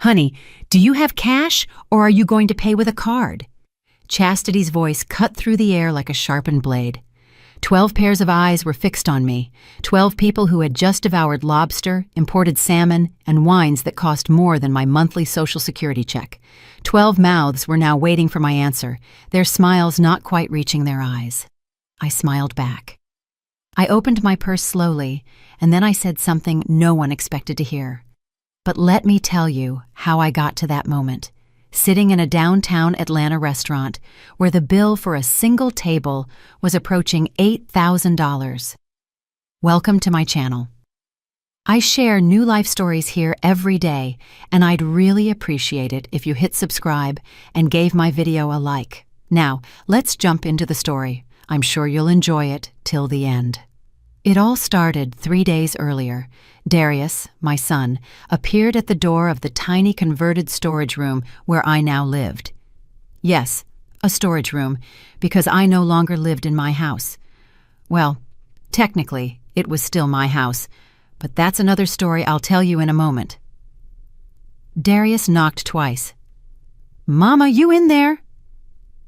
Honey, do you have cash or are you going to pay with a card? Chastity's voice cut through the air like a sharpened blade. 12 pairs of eyes were fixed on me, 12 people who had just devoured lobster, imported salmon, and wines that cost more than my monthly Social Security check. 12 mouths were now waiting for my answer, their smiles not quite reaching their eyes. I smiled back. I opened my purse slowly, and then I said something no one expected to hear. But let me tell you how I got to that moment. Sitting in a downtown Atlanta restaurant where the bill for a single table was approaching $8,000. Welcome to my channel. I share new life stories here every day, and I'd really appreciate it if you hit subscribe and gave my video a like. Now, let's jump into the story. I'm sure you'll enjoy it till the end. It all started 3 days earlier. Darius, my son, appeared at the door of the tiny converted storage room where I now lived. Yes, a storage room, because I no longer lived in my house. Well, technically, it was still my house, but that's another story I'll tell you in a moment. Darius knocked twice. "Mama, you in there?"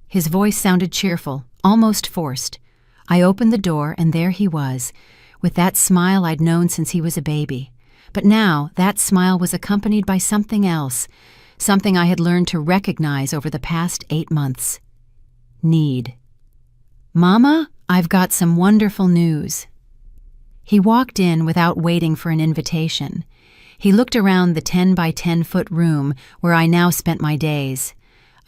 His voice sounded cheerful, almost forced. I opened the door, and there he was, with that smile I'd known since he was a baby. But now, that smile was accompanied by something else, something I had learned to recognize over the past 8 months. Need. "Mama, I've got some wonderful news." He walked in without waiting for an invitation. He looked around the 10 by 10-foot room where I now spent my days.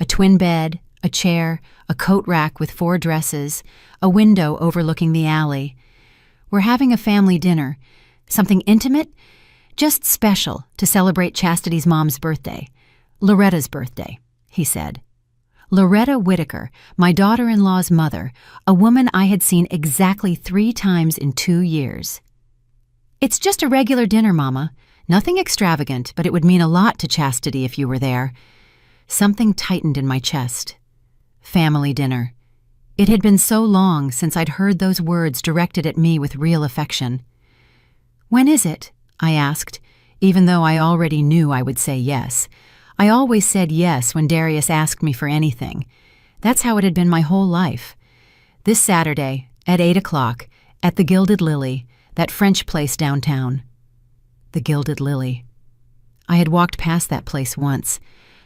A twin bed, a chair, a coat rack with 4 dresses, a window overlooking the alley. We're having a family dinner. Something intimate? Just special to celebrate Chastity's mom's birthday. Loretta's birthday, he said. Loretta Whitaker, my daughter-in-law's mother, a woman I had seen exactly 3 times in 2 years. "It's just a regular dinner, Mama. Nothing extravagant, but it would mean a lot to Chastity if you were there." Something tightened in my chest. Family dinner. It had been so long since I'd heard those words directed at me with real affection. "When is it?" I asked, even though I already knew I would say yes. I always said yes when Darius asked me for anything. That's how it had been my whole life. This Saturday, at 8 o'clock, at the Gilded Lily, that French place downtown. The Gilded Lily. I had walked past that place once.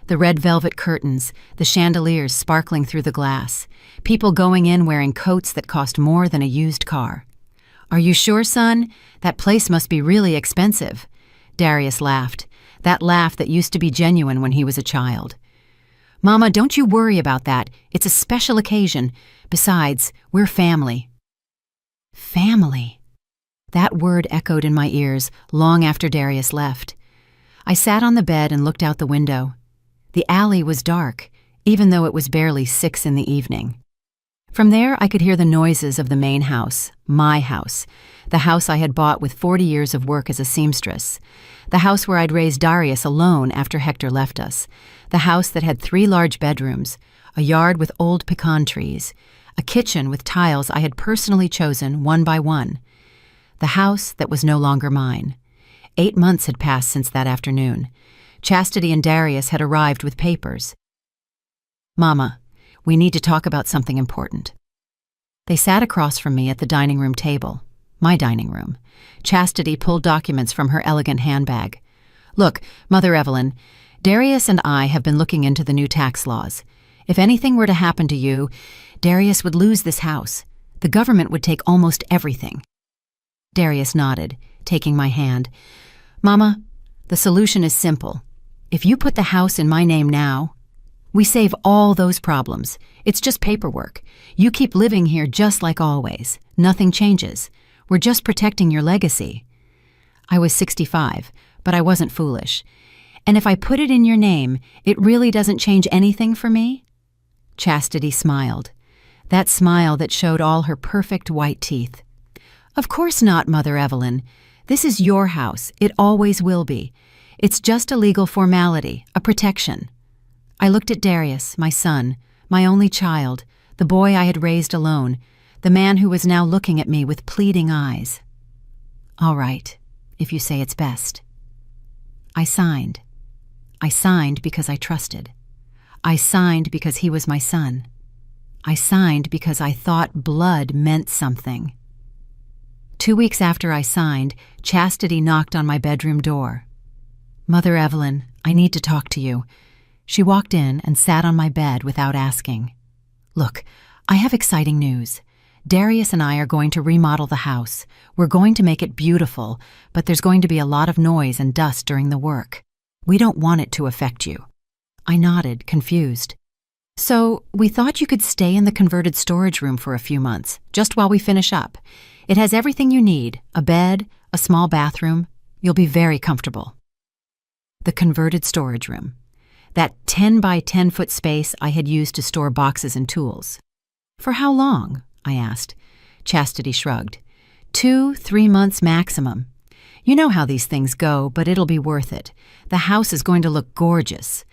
The red velvet curtains, the chandeliers sparkling through the glass, people going in wearing coats that cost more than a used car. "Are you sure, son? That place must be really expensive." Darius laughed, that laugh that used to be genuine when he was a child. "Mama, don't you worry about that. It's a special occasion. Besides, we're family." Family. That word echoed in my ears long after Darius left. I sat on the bed and looked out the window. The alley was dark, even though it was barely 6 in the evening. From there, I could hear the noises of the main house, my house, the house I had bought with 40 years of work as a seamstress, the house where I'd raised Darius alone after Hector left us, the house that had 3 large bedrooms, a yard with old pecan trees, a kitchen with tiles I had personally chosen one by one, the house that was no longer mine. 8 months had passed since that afternoon. Chastity and Darius had arrived with papers. "Mama, we need to talk about something important." They sat across from me at the dining room table, my dining room. Chastity pulled documents from her elegant handbag. "Look, Mother Evelyn, Darius and I have been looking into the new tax laws. If anything were to happen to you, Darius would lose this house. The government would take almost everything." Darius nodded, taking my hand. "Mama, the solution is simple. If you put the house in my name now, we save all those problems. It's just paperwork. You keep living here just like always. Nothing changes. We're just protecting your legacy." I was 65, but I wasn't foolish. "And if I put it in your name, it really doesn't change anything for me?" Chastity smiled. That smile that showed all her perfect white teeth. "Of course not, Mother Evelyn. This is your house. It always will be. It's just a legal formality, a protection." I looked at Darius, my son, my only child, the boy I had raised alone, the man who was now looking at me with pleading eyes. "All right, if you say it's best." I signed. I signed because I trusted. I signed because he was my son. I signed because I thought blood meant something. 2 weeks after I signed, Chastity knocked on my bedroom door. "Mother Evelyn, I need to talk to you." She walked in and sat on my bed without asking. "Look, I have exciting news. Darius and I are going to remodel the house. We're going to make it beautiful, but there's going to be a lot of noise and dust during the work. We don't want it to affect you." I nodded, confused. "So, we thought you could stay in the converted storage room for a few months, just while we finish up. It has everything you need, a bed, a small bathroom. You'll be very comfortable." The converted storage room. That 10 by 10 foot space I had used to store boxes and tools. "For how long?" I asked. Chastity shrugged. 2-3 months maximum. You know how these things go, but it'll be worth it. The house is going to look gorgeous."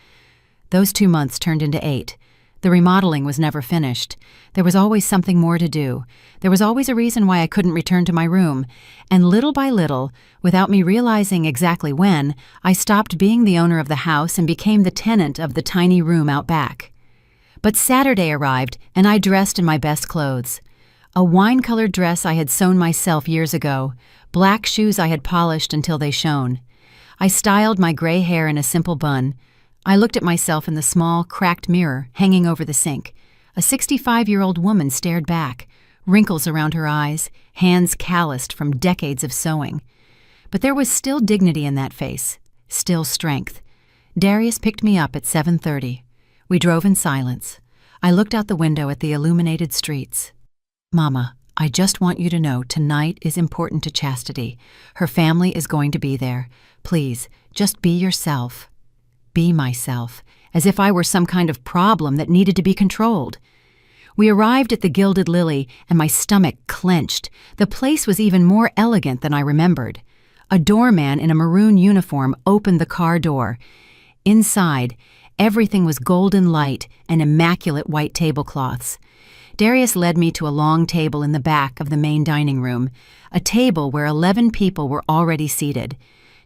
Those 2 months turned into 8. The remodeling was never finished. There was always something more to do. There was always a reason why I couldn't return to my room. And little by little, without me realizing exactly when, I stopped being the owner of the house and became the tenant of the tiny room out back. But Saturday arrived, and I dressed in my best clothes. A wine-colored dress I had sewn myself years ago, black shoes I had polished until they shone. I styled my gray hair in a simple bun. I looked at myself in the small, cracked mirror hanging over the sink. A 65-year-old woman stared back, wrinkles around her eyes, hands calloused from decades of sewing. But there was still dignity in that face, still strength. Darius picked me up at 7:30. We drove in silence. I looked out the window at the illuminated streets. "Mama, I just want you to know tonight is important to Chastity. Her family is going to be there. Please, just be yourself." Be myself, as if I were some kind of problem that needed to be controlled. We arrived at the Gilded Lily, and my stomach clenched. The place was even more elegant than I remembered. A doorman in a maroon uniform opened the car door. Inside, everything was golden light and immaculate white tablecloths. Darius led me to a long table in the back of the main dining room, a table where 11 people were already seated.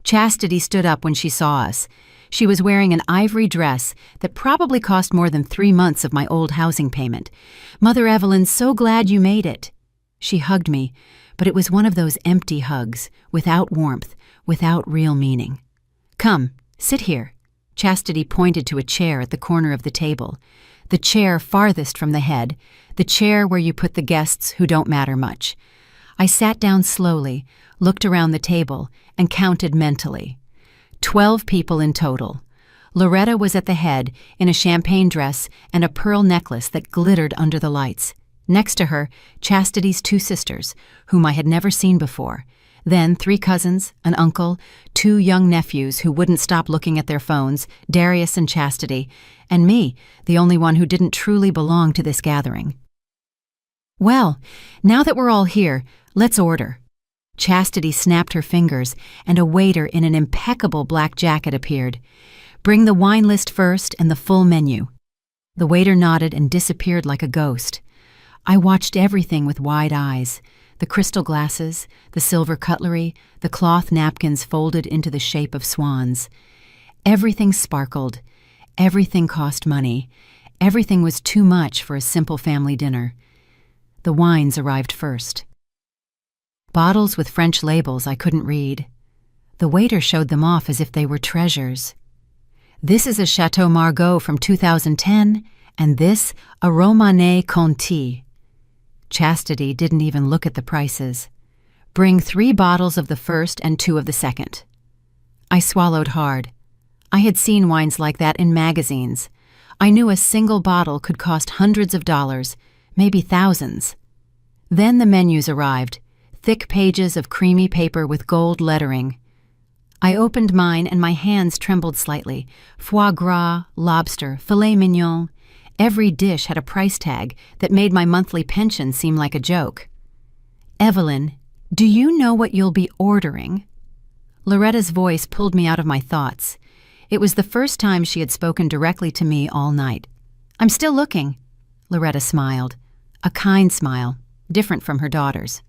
Chastity stood up when she saw us. She was wearing an ivory dress that probably cost more than 3 months of my old housing payment. "Mother Evelyn, so glad you made it." She hugged me, but it was one of those empty hugs, without warmth, without real meaning. "Come, sit here." Chastity pointed to a chair at the corner of the table. The chair farthest from the head, the chair where you put the guests who don't matter much. I sat down slowly, looked around the table, and counted mentally. 12 people in total. Loretta was at the head, in a champagne dress and a pearl necklace that glittered under the lights. Next to her, Chastity's 2 sisters, whom I had never seen before. Then 3 cousins, an uncle, 2 young nephews who wouldn't stop looking at their phones, Darius and Chastity, and me, the only one who didn't truly belong to this gathering. "Well, now that we're all here, let's order." Chastity snapped her fingers, and a waiter in an impeccable black jacket appeared. "Bring the wine list first and the full menu." The waiter nodded and disappeared like a ghost. I watched everything with wide eyes. The crystal glasses, the silver cutlery, the cloth napkins folded into the shape of swans. Everything sparkled. Everything cost money. Everything was too much for a simple family dinner. The wines arrived first. Bottles with French labels I couldn't read. The waiter showed them off as if they were treasures. "This is a Chateau Margaux from 2010, and this a Romanée Conti." Chastity didn't even look at the prices. "Bring 3 bottles of the first and 2 of the second." I swallowed hard. I had seen wines like that in magazines. I knew a single bottle could cost hundreds of dollars, maybe thousands. Then the menus arrived. Thick pages of creamy paper with gold lettering. I opened mine and my hands trembled slightly. Foie gras, lobster, filet mignon. Every dish had a price tag that made my monthly pension seem like a joke. "Evelyn, do you know what you'll be ordering?" Loretta's voice pulled me out of my thoughts. It was the first time she had spoken directly to me all night. "I'm still looking." Loretta smiled. A kind smile, different from her daughter's.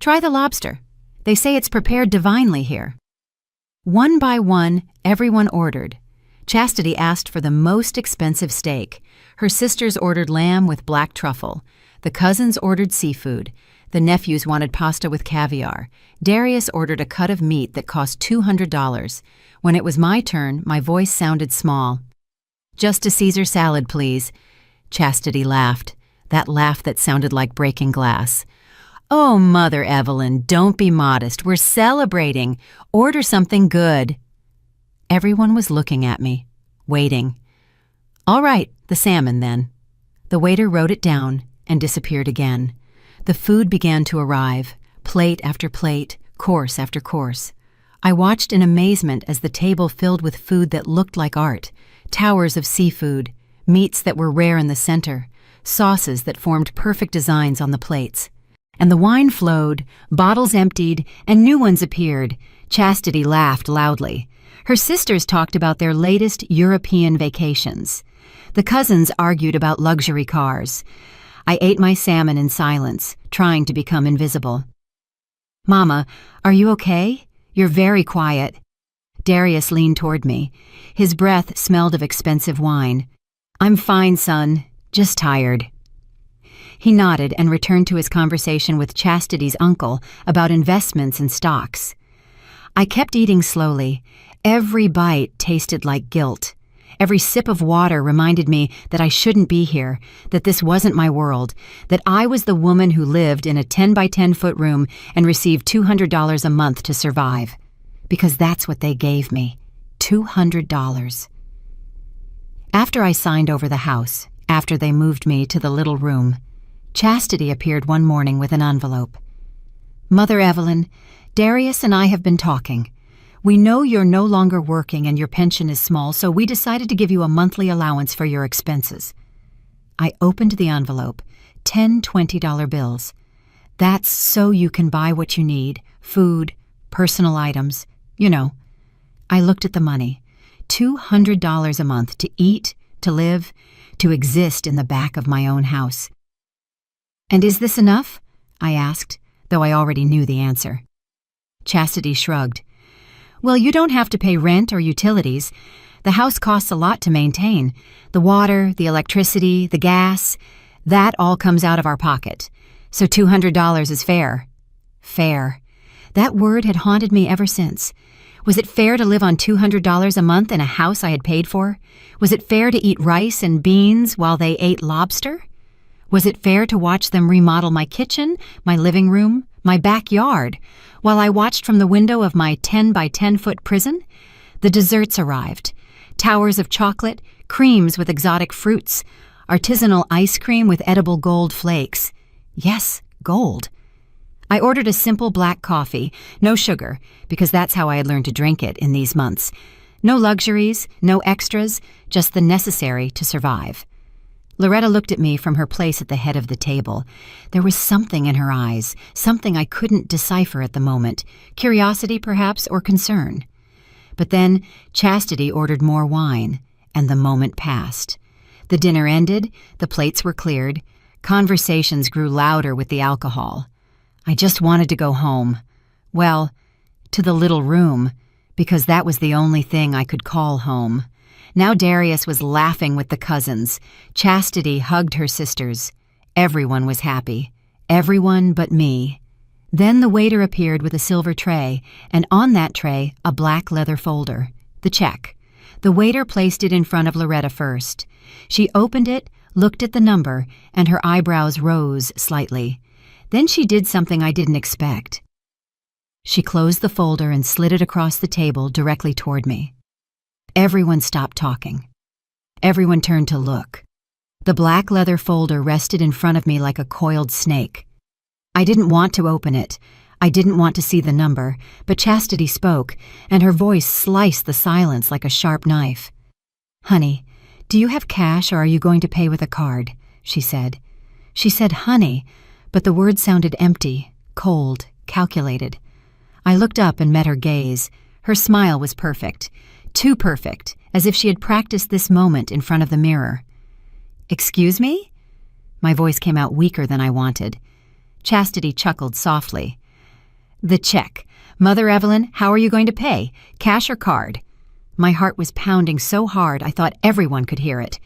"Try the lobster. They say it's prepared divinely here." One by one, everyone ordered. Chastity asked for the most expensive steak. Her sisters ordered lamb with black truffle. The cousins ordered seafood. The nephews wanted pasta with caviar. Darius ordered a cut of meat that cost $200. When it was my turn, my voice sounded small. "Just a Caesar salad, please." Chastity laughed, that laugh that sounded like breaking glass. "Oh, Mother Evelyn, don't be modest. We're celebrating. Order something good." Everyone was looking at me, waiting. "All right, the salmon then." The waiter wrote it down and disappeared again. The food began to arrive, plate after plate, course after course. I watched in amazement as the table filled with food that looked like art, towers of seafood, meats that were rare in the center, sauces that formed perfect designs on the plates. And the wine flowed, bottles emptied, and new ones appeared. Chastity laughed loudly. Her sisters talked about their latest European vacations. The cousins argued about luxury cars. I ate my salmon in silence, trying to become invisible. "Mama, are you okay? You're very quiet." Darius leaned toward me. His breath smelled of expensive wine. "I'm fine, son. Just tired." He nodded and returned to his conversation with Chastity's uncle about investments and stocks. I kept eating slowly. Every bite tasted like guilt. Every sip of water reminded me that I shouldn't be here, that this wasn't my world, that I was the woman who lived in a 10 by 10 foot room and received $200 a month to survive. Because that's what they gave me, $200. After I signed over the house, after they moved me to the little room, Chastity appeared one morning with an envelope. "Mother Evelyn, Darius and I have been talking. We know you're no longer working and your pension is small, so we decided to give you a monthly allowance for your expenses." I opened the envelope, 10 $20 bills. "That's so you can buy what you need, food, personal items, you know." I looked at the money, $200 a month to eat, to live, to exist in the back of my own house. "And is this enough?" I asked, though I already knew the answer. Chastity shrugged. "Well, you don't have to pay rent or utilities. The house costs a lot to maintain. The water, the electricity, the gas, that all comes out of our pocket. So $200 is fair." Fair. That word had haunted me ever since. Was it fair to live on $200 a month in a house I had paid for? Was it fair to eat rice and beans while they ate lobster? Was it fair to watch them remodel my kitchen, my living room, my backyard, while I watched from the window of my 10 by 10 foot prison? The desserts arrived. Towers of chocolate, creams with exotic fruits, artisanal ice cream with edible gold flakes. Yes, gold. I ordered a simple black coffee, no sugar, because that's how I had learned to drink it in these months. No luxuries, no extras, just the necessary to survive. Loretta looked at me from her place at the head of the table. There was something in her eyes, something I couldn't decipher at the moment, curiosity perhaps or concern. But then Chastity ordered more wine, and the moment passed. The dinner ended, the plates were cleared, conversations grew louder with the alcohol. I just wanted to go home. Well, to the little room, because that was the only thing I could call home. Now Darius was laughing with the cousins. Chastity hugged her sisters. Everyone was happy. Everyone but me. Then the waiter appeared with a silver tray, and on that tray, a black leather folder. The check. The waiter placed it in front of Loretta first. She opened it, looked at the number, and her eyebrows rose slightly. Then she did something I didn't expect. She closed the folder and slid it across the table directly toward me. Everyone stopped talking. Everyone turned to look. The black leather folder rested in front of me like a coiled snake. I didn't want to open it. I didn't want to see the number, but Chastity spoke, and her voice sliced the silence like a sharp knife. "Honey, do you have cash or are you going to pay with a card?" she said. She said honey, but the word sounded empty, cold, calculated. I looked up and met her gaze. Her smile was perfect. Too perfect, as if she had practiced this moment in front of the mirror. "Excuse me?" My voice came out weaker than I wanted. Chastity chuckled softly. "The check. Mother Evelyn, how are you going to pay? Cash or card?" My heart was pounding so hard I thought everyone could hear it.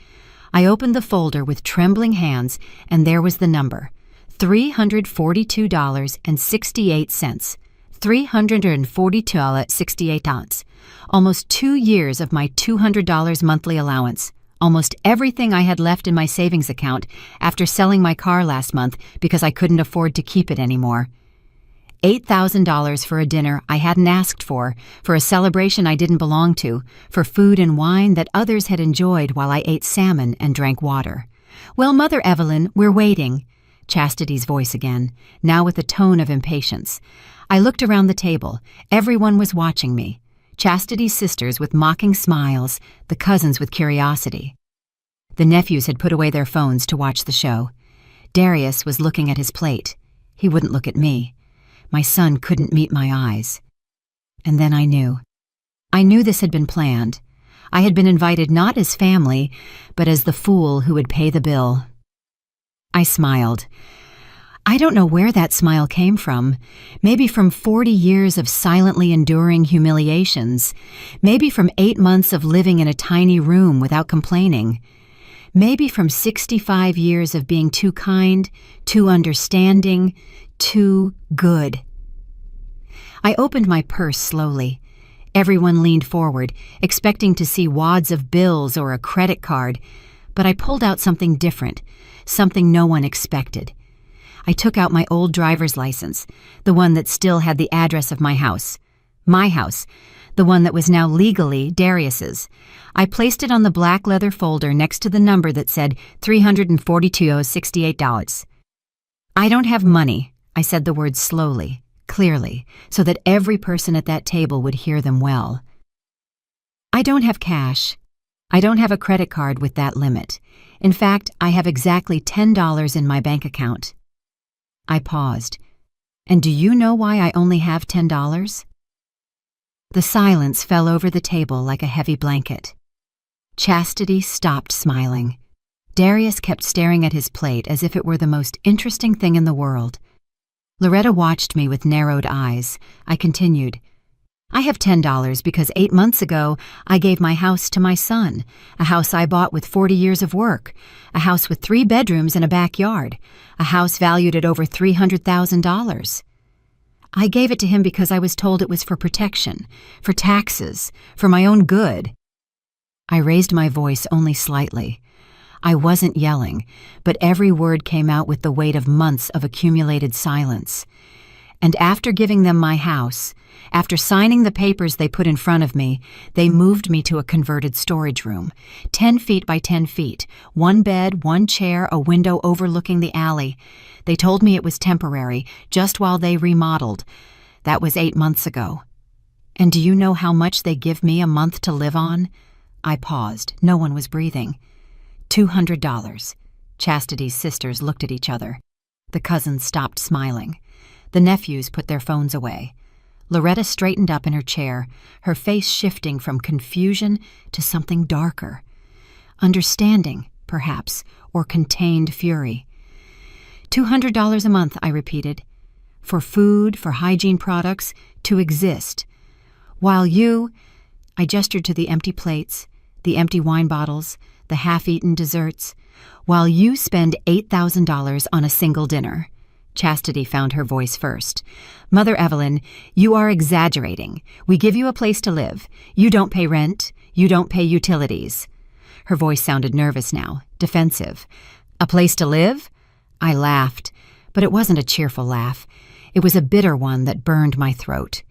I opened the folder with trembling hands, and there was the number. $342.68. $342.68. Almost 2 years of my $200 monthly allowance. Almost everything I had left in my savings account after selling my car last month because I couldn't afford to keep it anymore. $8,000 for a dinner I hadn't asked for a celebration I didn't belong to, for food and wine that others had enjoyed while I ate salmon and drank water. "Well, Mother Evelyn, we're waiting." Chastity's voice again, now with a tone of impatience. I looked around the table. Everyone was watching me. Chastity's sisters with mocking smiles, the cousins with curiosity. The nephews had put away their phones to watch the show. Darius was looking at his plate. He wouldn't look at me. My son couldn't meet my eyes. And then I knew. I knew this had been planned. I had been invited not as family, but as the fool who would pay the bill. I smiled. I don't know where that smile came from. Maybe from 40 years of silently enduring humiliations. Maybe from 8 months of living in a tiny room without complaining. Maybe from 65 years of being too kind, too understanding, too good. I opened my purse slowly. Everyone leaned forward, expecting to see wads of bills or a credit card, but I pulled out something different, something no one expected. I took out my old driver's license, the one that still had the address of my house, the one that was now legally Darius's. I placed it on the black leather folder next to the number that said $342.68. "I don't have money," I said the words slowly, clearly, so that every person at that table would hear them well. "I don't have cash. I don't have a credit card with that limit. In fact, I have exactly $10 in my bank account." I paused. "And do you know why I only have $10? The silence fell over the table like a heavy blanket. Chastity stopped smiling. Darius kept staring at his plate as if it were the most interesting thing in the world. Loretta watched me with narrowed eyes. I continued. "I have $10 because 8 months ago I gave my house to my son, a house I bought with 40 years of work, a house with 3 bedrooms and a backyard, a house valued at over $300,000. I gave it to him because I was told it was for protection, for taxes, for my own good." I raised my voice only slightly. I wasn't yelling, but every word came out with the weight of months of accumulated silence. "And after giving them my house, after signing the papers they put in front of me, they moved me to a converted storage room, 10 feet by 10 feet, 1 bed, 1 chair, a window overlooking the alley. They told me it was temporary, just while they remodeled. That was 8 months ago. And do you know how much they give me a month to live on?" I paused. No one was breathing. $200. Chastity's sisters looked at each other. The cousins stopped smiling. The nephews put their phones away. Loretta straightened up in her chair, her face shifting from confusion to something darker. Understanding, perhaps, or contained fury. $200 a month, I repeated. For food, for hygiene products, to exist. While you, I gestured to the empty plates, the empty wine bottles, the half-eaten desserts, while you spend $8,000 on a single dinner. Chastity found her voice first. "Mother Evelyn, you are exaggerating. We give you a place to live. You don't pay rent. You don't pay utilities." Her voice sounded nervous now, defensive. "A place to live?" I laughed, but it wasn't a cheerful laugh. It was a bitter one that burned my throat.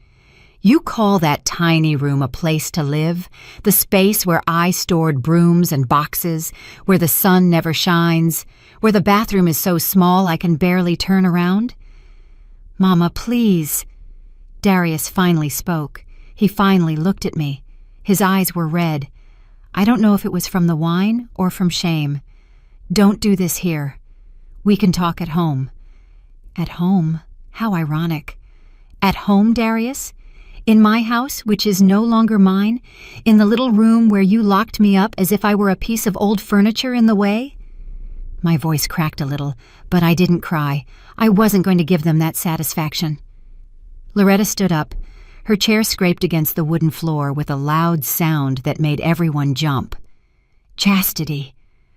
"You call that tiny room a place to live? The space where I stored brooms and boxes, where the sun never shines, where the bathroom is so small I can barely turn around?" "Mama, please." Darius finally spoke. He finally looked at me. His eyes were red. I don't know if it was from the wine or from shame. "Don't do this here. We can talk at home." At home? How ironic. At home, Darius? In my house, which is no longer mine? In the little room where you locked me up as if I were a piece of old furniture in the way? My voice cracked a little, but I didn't cry. I wasn't going to give them that satisfaction. Loretta stood up. Her chair scraped against the wooden floor with a loud sound that made everyone jump. "Chastity."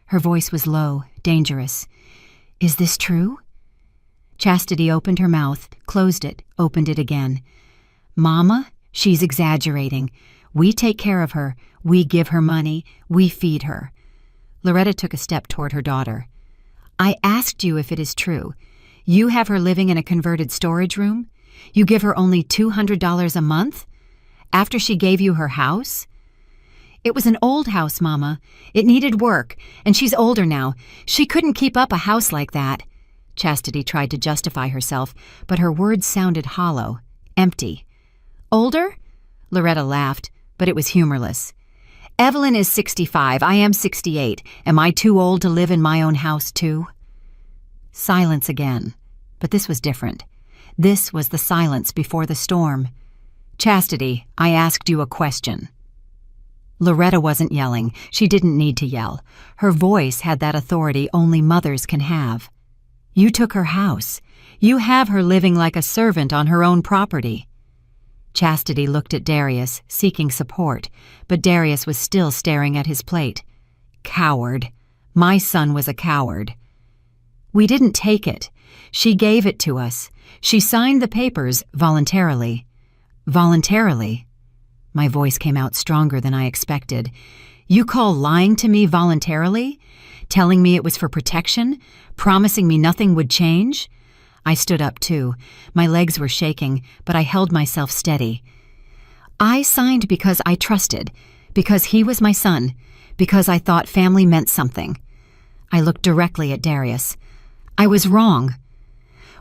Her voice was low, dangerous. "Is this true?" Chastity opened her mouth, closed it, opened it again. "Mama, she's exaggerating. We take care of her. We give her money. We feed her." Loretta took a step toward her daughter. "I asked you if it is true. You have her living in a converted storage room? You give her only $200 a month? After she gave you her house?" "It was an old house, Mama. It needed work, and she's older now. She couldn't keep up a house like that." Chastity tried to justify herself, but her words sounded hollow, empty. "Older?" Loretta laughed, but it was humorless. "Evelyn is 65. I am 68. Am I too old to live in my own house, too?" Silence again, but this was different. This was the silence before the storm. "Chastity, I asked you a question." Loretta wasn't yelling. She didn't need to yell. Her voice had that authority only mothers can have. "You took her house. You have her living like a servant on her own property." Chastity looked at Darius, seeking support, but Darius was still staring at his plate. "Coward. My son was a coward." "We didn't take it. She gave it to us. She signed the papers voluntarily." "Voluntarily?" My voice came out stronger than I expected. "You call lying to me voluntarily? Telling me it was for protection? Promising me nothing would change?" I stood up too. My legs were shaking, but I held myself steady. "I signed because I trusted, because he was my son, because I thought family meant something." I looked directly at Darius. "I was wrong."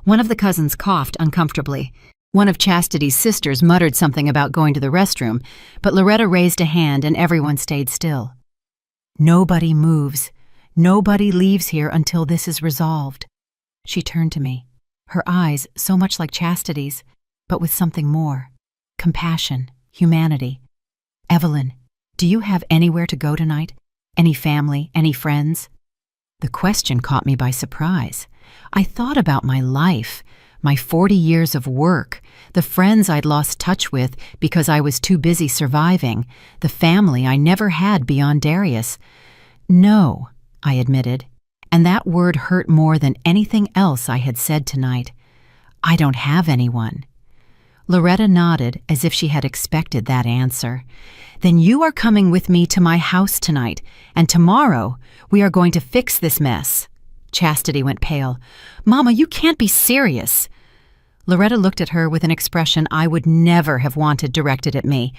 One of the cousins coughed uncomfortably. One of Chastity's sisters muttered something about going to the restroom, but Loretta raised a hand and everyone stayed still. "Nobody moves. Nobody leaves here until this is resolved." She turned to me, her eyes so much like Chastity's, but with something more. Compassion, humanity. "Evelyn, do you have anywhere to go tonight? Any family, any friends?" The question caught me by surprise. I thought about my life, my 40 years of work, the friends I'd lost touch with because I was too busy surviving, the family I never had beyond Darius. "No," I admitted, and that word hurt more than anything else I had said tonight. "I don't have anyone." Loretta nodded as if she had expected that answer. "Then you are coming with me to my house tonight, and tomorrow we are going to fix this mess." Chastity went pale. "Mama, you can't be serious." Loretta looked at her with an expression I would never have wanted directed at me.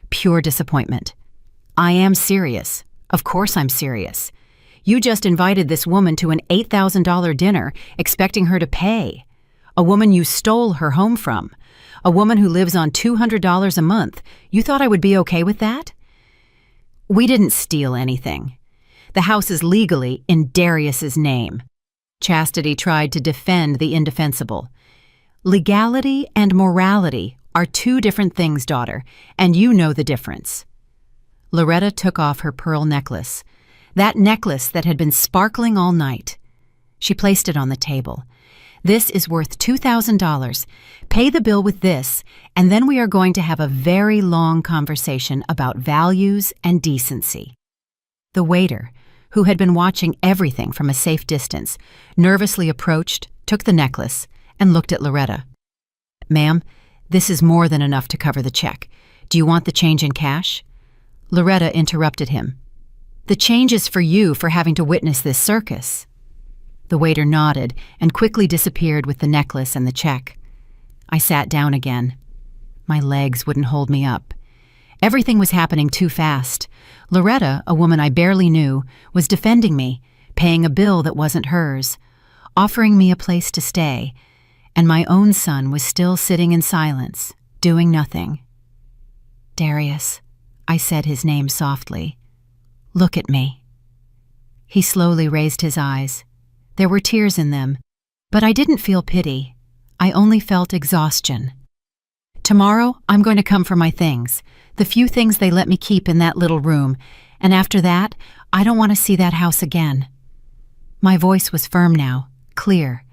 Pure disappointment. "I am serious. Of course I'm serious. You just invited this woman to an $8,000 dinner, expecting her to pay. A woman you stole her home from. A woman who lives on $200 a month. You thought I would be okay with that?" "We didn't steal anything. The house is legally in Darius's name." Chastity tried to defend the indefensible. "Legality and morality are two different things, daughter, and you know the difference." Loretta took off her pearl necklace, that necklace that had been sparkling all night. She placed it on the table. "This is worth $2,000. Pay the bill with this, and then we are going to have a very long conversation about values and decency." The waiter, who had been watching everything from a safe distance, nervously approached, took the necklace, and looked at Loretta. "Ma'am, this is more than enough to cover the check. Do you want the change in cash?" Loretta interrupted him. "The change is for you for having to witness this circus." The waiter nodded and quickly disappeared with the necklace and the check. I sat down again. My legs wouldn't hold me up. Everything was happening too fast. Loretta, a woman I barely knew, was defending me, paying a bill that wasn't hers, offering me a place to stay, and my own son was still sitting in silence, doing nothing. "Darius," I said his name softly. "Look at me." He slowly raised his eyes. There were tears in them, but I didn't feel pity. I only felt exhaustion. "Tomorrow, I'm going to come for my things, the few things they let me keep in that little room, and after that, I don't want to see that house again." My voice was firm now, clear.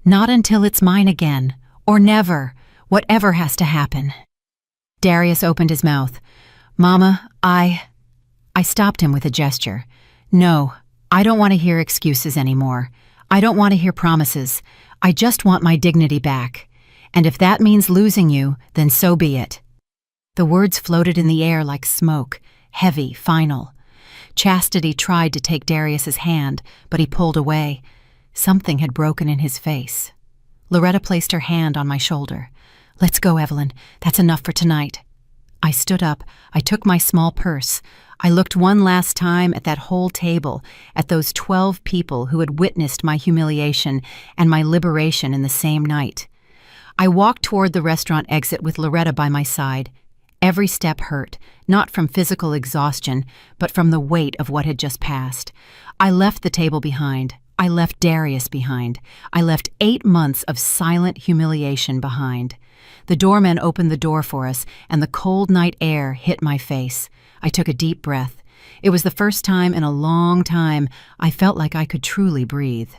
"Not until it's mine again, or never, whatever has to happen." Darius opened his mouth. Mama, I stopped him with a gesture. No, I don't want to hear excuses anymore. I don't want to hear promises. I just want my dignity back. And if that means losing you, then so be it. The words floated in the air like smoke, heavy, final. Chastity tried to take Darius's hand, but he pulled away. Something had broken in his face. Loretta placed her hand on my shoulder. Let's go, Evelyn. That's enough for tonight. I stood up. I took my small purse. I looked one last time at that whole table, at those 12 people who had witnessed my humiliation and my liberation in the same night. I walked toward the restaurant exit with Loretta by my side. Every step hurt, not from physical exhaustion, but from the weight of what had just passed. I left the table behind. I left Darius behind. I left 8 months of silent humiliation behind. The doorman opened the door for us, and the cold night air hit my face. I took a deep breath. It was the first time in a long time I felt like I could truly breathe.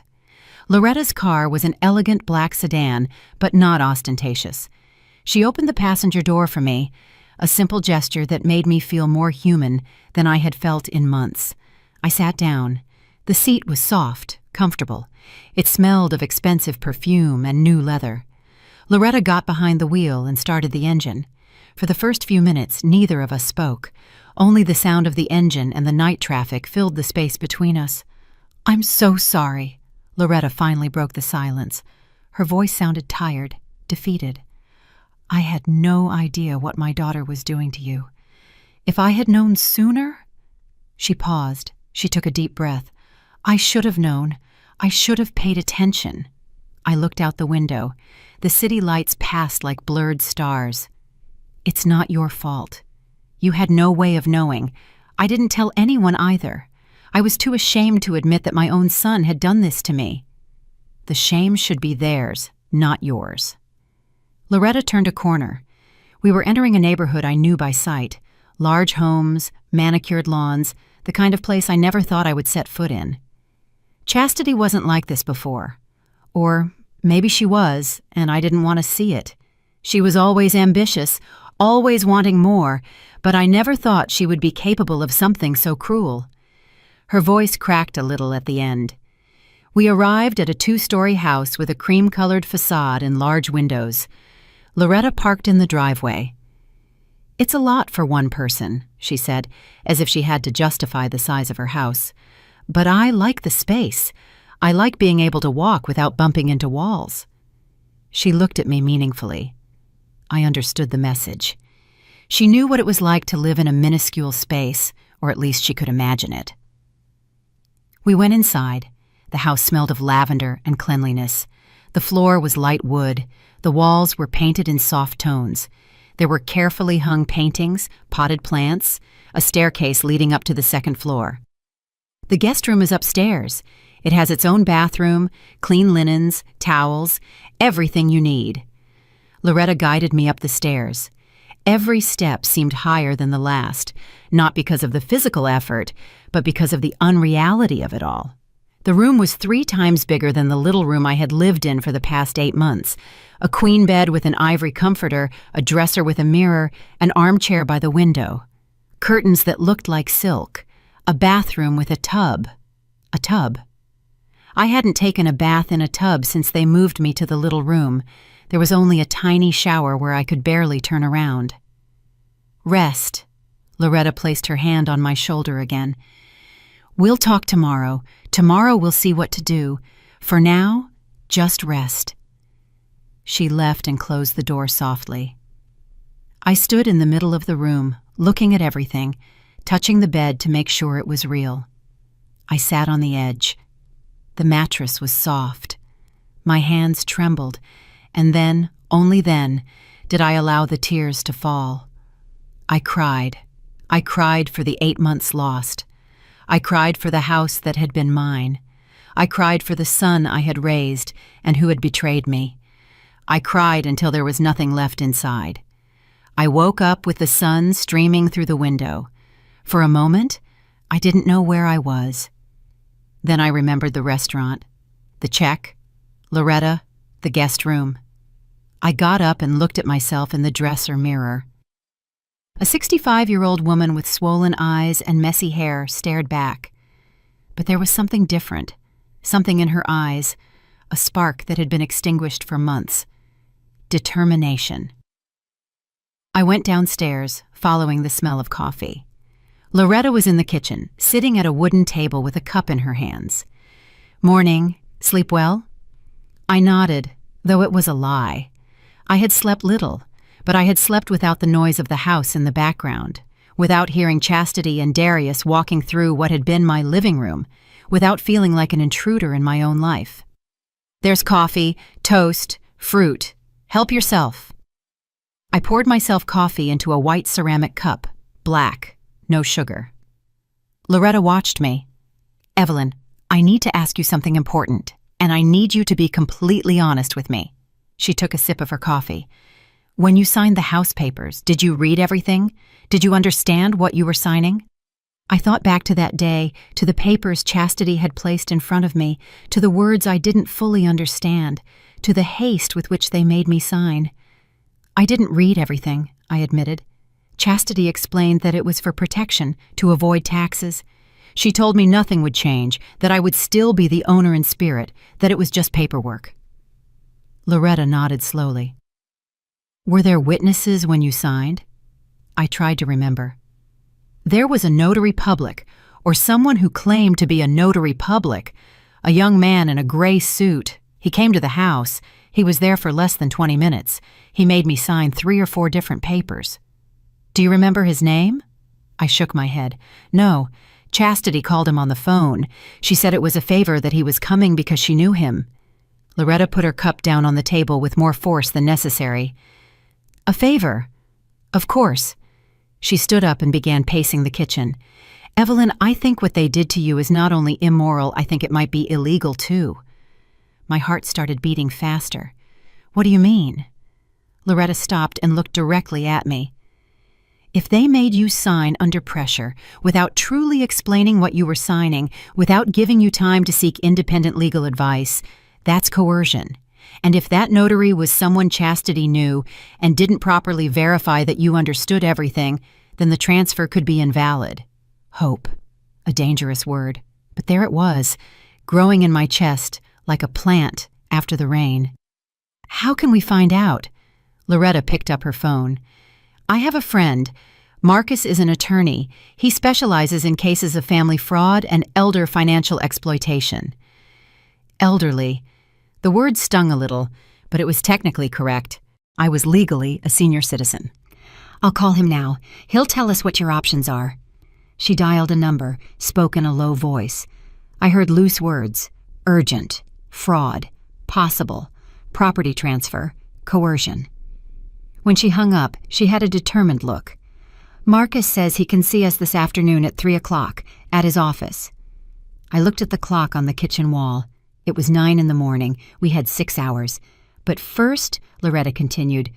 Loretta's car was an elegant black sedan, but not ostentatious. She opened the passenger door for me, a simple gesture that made me feel more human than I had felt in months. I sat down. The seat was soft, comfortable. It smelled of expensive perfume and new leather. Loretta got behind the wheel and started the engine. For the first few minutes, neither of us spoke. Only the sound of the engine and the night traffic filled the space between us. "I'm so sorry." Loretta finally broke the silence. Her voice sounded tired, defeated. "I had no idea what my daughter was doing to you. If I had known sooner—" She paused. She took a deep breath. "I should have known. I should have paid attention." I looked out the window. The city lights passed like blurred stars. "It's not your fault. You had no way of knowing. I didn't tell anyone either. I was too ashamed to admit that my own son had done this to me." "The shame should be theirs, not yours." Loretta turned a corner. We were entering a neighborhood I knew by sight. Large homes, manicured lawns, the kind of place I never thought I would set foot in. Chastity wasn't like this before. Or maybe she was, and I didn't want to see it. She was always ambitious, always wanting more, but I never thought she would be capable of something so cruel. Her voice cracked a little at the end. We arrived at a 2-story house with a cream-colored facade and large windows. Loretta parked in the driveway. "It's a lot for one person," she said, as if she had to justify the size of her house. "But I like the space. I like being able to walk without bumping into walls." She looked at me meaningfully. I understood the message. She knew what it was like to live in a minuscule space, or at least she could imagine it. We went inside. The house smelled of lavender and cleanliness. The floor was light wood. The walls were painted in soft tones. There were carefully hung paintings, potted plants, a staircase leading up to the second floor. The guest room is upstairs. It has its own bathroom, clean linens, towels, everything you need. Loretta guided me up the stairs. Every step seemed higher than the last, not because of the physical effort, but because of the unreality of it all. The room was 3 times bigger than the little room I had lived in for the past 8 months. A queen bed with an ivory comforter, a dresser with a mirror, an armchair by the window. Curtains that looked like silk. A bathroom with a tub. A tub. I hadn't taken a bath in a tub since they moved me to the little room. There was only a tiny shower where I could barely turn around. "Rest." Loretta placed her hand on my shoulder again. "We'll talk tomorrow. Tomorrow we'll see what to do. For now, just rest." She left and closed the door softly. I stood in the middle of the room, looking at everything, touching the bed to make sure it was real. I sat on the edge. The mattress was soft. My hands trembled, and then, only then, did I allow the tears to fall. I cried. I cried for the 8 months lost. I cried for the house that had been mine. I cried for the son I had raised and who had betrayed me. I cried until there was nothing left inside. I woke up with the sun streaming through the window. For a moment, I didn't know where I was. Then I remembered the restaurant, the check, Loretta, the guest room. I got up and looked at myself in the dresser mirror. A 65-year-old woman with swollen eyes and messy hair stared back. But there was something different, something in her eyes, a spark that had been extinguished for months. Determination. I went downstairs, following the smell of coffee. Loretta was in the kitchen, sitting at a wooden table with a cup in her hands. "Morning. Sleep well?" I nodded, though it was a lie. I had slept little, but I had slept without the noise of the house in the background, without hearing Chastity and Darius walking through what had been my living room, without feeling like an intruder in my own life. "There's coffee, toast, fruit. Help yourself." I poured myself coffee into a white ceramic cup, black, no sugar. Loretta watched me. "Evelyn, I need to ask you something important, and I need you to be completely honest with me." She took a sip of her coffee. "When you signed the house papers, did you read everything? Did you understand what you were signing?" I thought back to that day, to the papers Chastity had placed in front of me, to the words I didn't fully understand, to the haste with which they made me sign. "I didn't read everything," I admitted. "Chastity explained that it was for protection, to avoid taxes. She told me nothing would change, that I would still be the owner in spirit, that it was just paperwork." Loretta nodded slowly. "Were there witnesses when you signed?" I tried to remember. "There was a notary public, or someone who claimed to be a notary public, a young man in a gray suit. He came to the house. He was there for less than 20 minutes. He made me sign 3 or 4 different papers." "Do you remember his name?" I shook my head. "No. Chastity called him on the phone. She said it was a favor that he was coming because she knew him." Loretta put her cup down on the table with more force than necessary. "A favor? Of course." She stood up and began pacing the kitchen. "Evelyn, I think what they did to you is not only immoral, I think it might be illegal too." My heart started beating faster. "What do you mean?" Loretta stopped and looked directly at me. "If they made you sign under pressure, without truly explaining what you were signing, without giving you time to seek independent legal advice, that's coercion. And if that notary was someone Chastity knew and didn't properly verify that you understood everything, then the transfer could be invalid." Hope. A dangerous word. But there it was, growing in my chest like a plant after the rain. "How can we find out?" Loretta picked up her phone. "I have a friend. Marcus is an attorney. He specializes in cases of family fraud and elder financial exploitation." Elderly. The word stung a little, but it was technically correct. I was legally a senior citizen. "I'll call him now. He'll tell us what your options are." She dialed a number, spoke in a low voice. I heard loose words: urgent, fraud, possible, property transfer, coercion. When she hung up, she had a determined look. "Marcus says he can see us this afternoon at 3 o'clock, at his office." I looked at the clock on the kitchen wall. It was 9 in the morning. We had 6 hours. "But first," Loretta continued,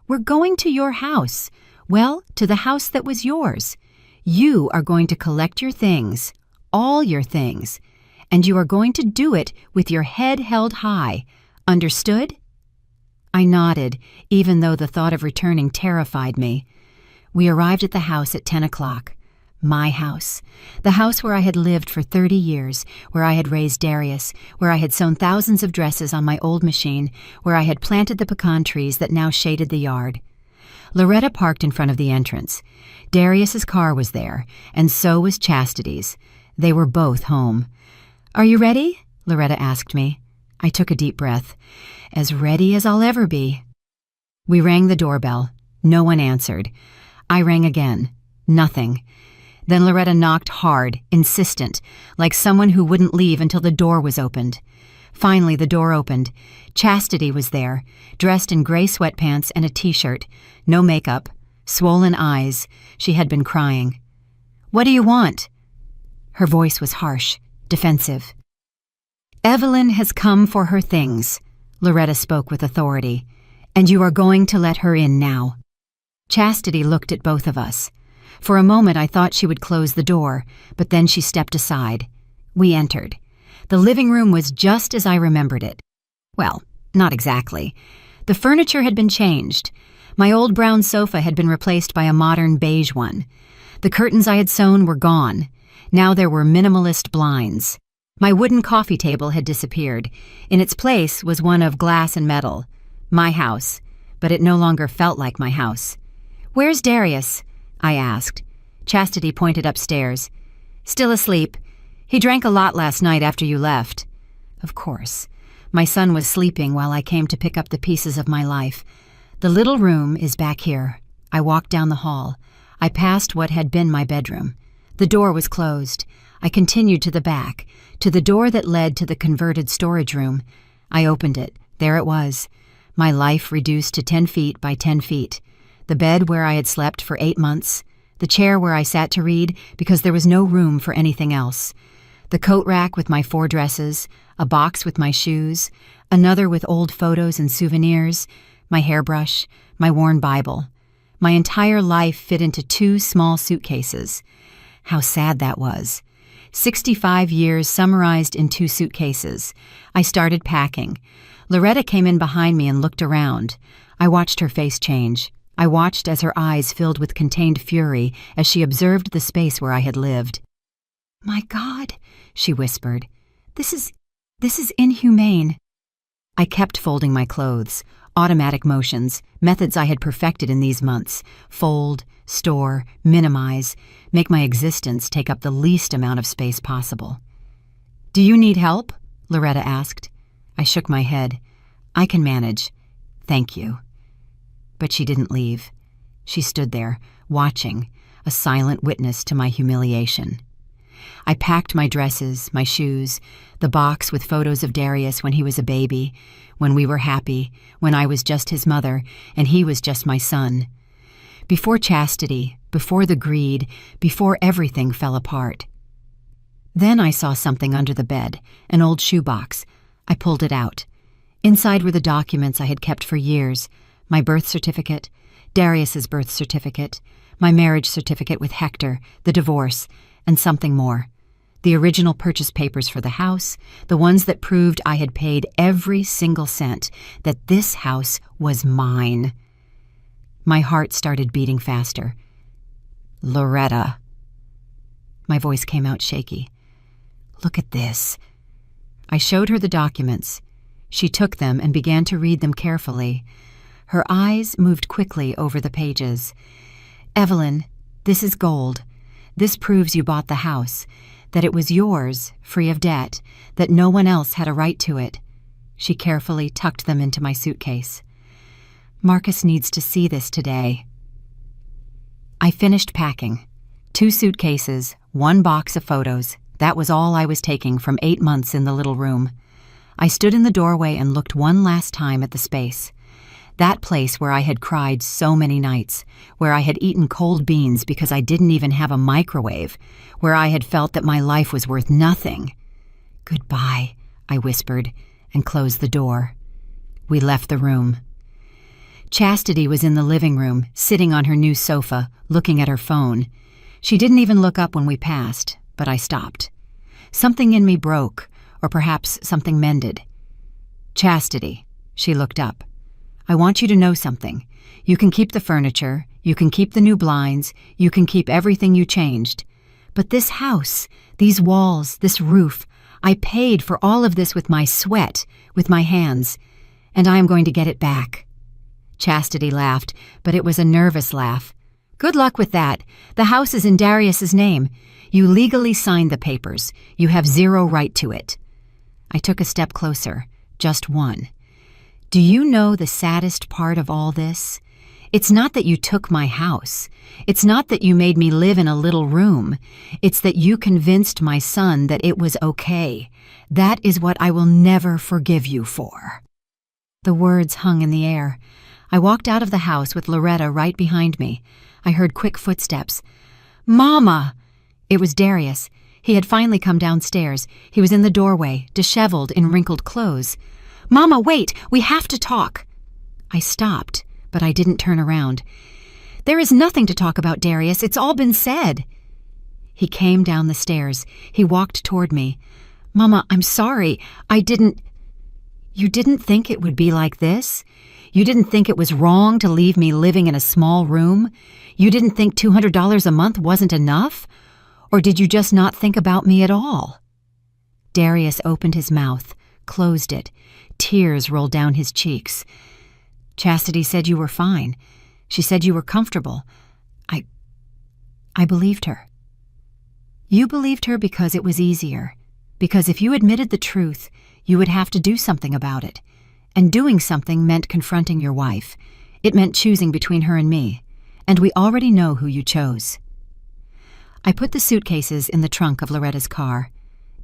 "we're going to your house. Well, to the house that was yours. You are going to collect your things, all your things, and you are going to do it with your head held high. Understood?" I nodded, even though the thought of returning terrified me. We arrived at the house at 10 o'clock. My house. The house where I had lived for 30 years, where I had raised Darius, where I had sewn thousands of dresses on my old machine, where I had planted the pecan trees that now shaded the yard. Loretta parked in front of the entrance. Darius's car was there, and so was Chastity's. They were both home. "Are you ready?" Loretta asked me. I took a deep breath. "As ready as I'll ever be." We rang the doorbell. No one answered. I rang again. Nothing. Then Loretta knocked hard, insistent, like someone who wouldn't leave until the door was opened. Finally, the door opened. Chastity was there, dressed in gray sweatpants and a t-shirt, no makeup, swollen eyes. She had been crying. "What do you want?" Her voice was harsh, defensive. "Evelyn has come for her things," Loretta spoke with authority, "and you are going to let her in now." Chastity looked at both of us. For a moment I thought she would close the door, but then she stepped aside. We entered. The living room was just as I remembered it. Well, not exactly. The furniture had been changed. My old brown sofa had been replaced by a modern beige one. The curtains I had sewn were gone. Now there were minimalist blinds. My wooden coffee table had disappeared. In its place was one of glass and metal. My house, but it no longer felt like my house. "Where's Darius?" I asked. Chastity pointed upstairs. "Still asleep. He drank a lot last night after you left." Of course. My son was sleeping while I came to pick up the pieces of my life. The little room is back here. I walked down the hall. I passed what had been my bedroom. The door was closed. I continued to the back, to the door that led to the converted storage room. I opened it. There it was. My life reduced to 10 feet by 10 feet. The bed where I had slept for 8 months. The chair where I sat to read because there was no room for anything else. The coat rack with my 4 dresses, a box with my shoes, another with old photos and souvenirs, my hairbrush, my worn Bible. My entire life fit into 2 small suitcases. How sad that was. 65 years summarized in 2 suitcases. I started packing. Loretta came in behind me and looked around. I watched her face change. I watched as her eyes filled with contained fury as she observed the space where I had lived. "My God," she whispered. This is inhumane." I kept folding my clothes. Automatic motions, methods I had perfected in these months. Fold, store, minimize, make my existence take up the least amount of space possible. "Do you need help?" Loretta asked. I shook my head. "I can manage. Thank you." But she didn't leave. She stood there, watching, a silent witness to my humiliation. I packed my dresses, my shoes, the box with photos of Darius when he was a baby, when we were happy, when I was just his mother and he was just my son. Before chastity, before the greed, before everything fell apart. Then I saw something under the bed, an old shoebox. I pulled it out. Inside were the documents I had kept for years, my birth certificate, Darius's birth certificate, my marriage certificate with Hector, the divorce, and something more. The original purchase papers for the house, the ones that proved I had paid every single cent, that this house was mine. My heart started beating faster. "Loretta." My voice came out shaky. "Look at this." I showed her the documents. She took them and began to read them carefully. Her eyes moved quickly over the pages. "Evelyn, this is gold. This proves you bought the house, that it was yours, free of debt, that no one else had a right to it." She carefully tucked them into my suitcase. "Marcus needs to see this today." I finished packing. 2 suitcases, 1 box of photos. That was all I was taking from 8 months in the little room. I stood in the doorway and looked one last time at the space. That place where I had cried so many nights, where I had eaten cold beans because I didn't even have a microwave, where I had felt that my life was worth nothing. "Goodbye," I whispered, and closed the door. We left the room. Chastity was in the living room, sitting on her new sofa, looking at her phone. She didn't even look up when we passed, but I stopped. Something in me broke, or perhaps something mended. "Chastity," she looked up. "I want you to know something. You can keep the furniture, you can keep the new blinds, you can keep everything you changed. But this house, these walls, this roof, I paid for all of this with my sweat, with my hands, and I am going to get it back." Chastity laughed, but it was a nervous laugh. "Good luck with that. The house is in Darius's name. You legally signed the papers. You have 0 right to it." I took a step closer, just one. "Do you know the saddest part of all this? It's not that you took my house. It's not that you made me live in a little room. It's that you convinced my son that it was okay. That is what I will never forgive you for." The words hung in the air. I walked out of the house with Loretta right behind me. I heard quick footsteps. "Mama!" It was Darius. He had finally come downstairs. He was in the doorway, disheveled in wrinkled clothes. "Mama, wait! We have to talk!" I stopped, but I didn't turn around. "There is nothing to talk about, Darius. It's all been said." He came down the stairs. He walked toward me. "Mama, I'm sorry. You didn't think it would be like this? You didn't think it was wrong to leave me living in a small room? You didn't think $200 a month wasn't enough? Or did you just not think about me at all?" Darius opened his mouth, closed it. Tears rolled down his cheeks. "Chastity said you were fine. She said you were comfortable. I believed her." "You believed her because it was easier. Because if you admitted the truth, you would have to do something about it. And doing something meant confronting your wife. It meant choosing between her and me. And we already know who you chose." I put the suitcases in the trunk of Loretta's car.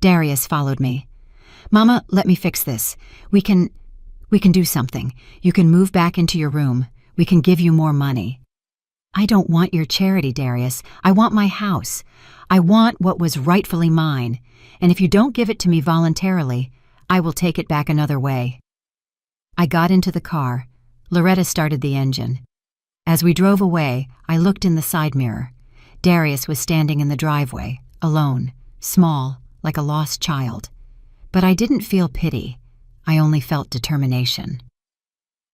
Darius followed me. "Mama, let me fix this. We can do something. You can move back into your room. We can give you more money." "I don't want your charity, Darius. I want my house. I want what was rightfully mine. And if you don't give it to me voluntarily, I will take it back another way." I got into the car. Loretta started the engine. As we drove away, I looked in the side mirror. Darius was standing in the driveway, alone, small, like a lost child. But I didn't feel pity. I only felt determination.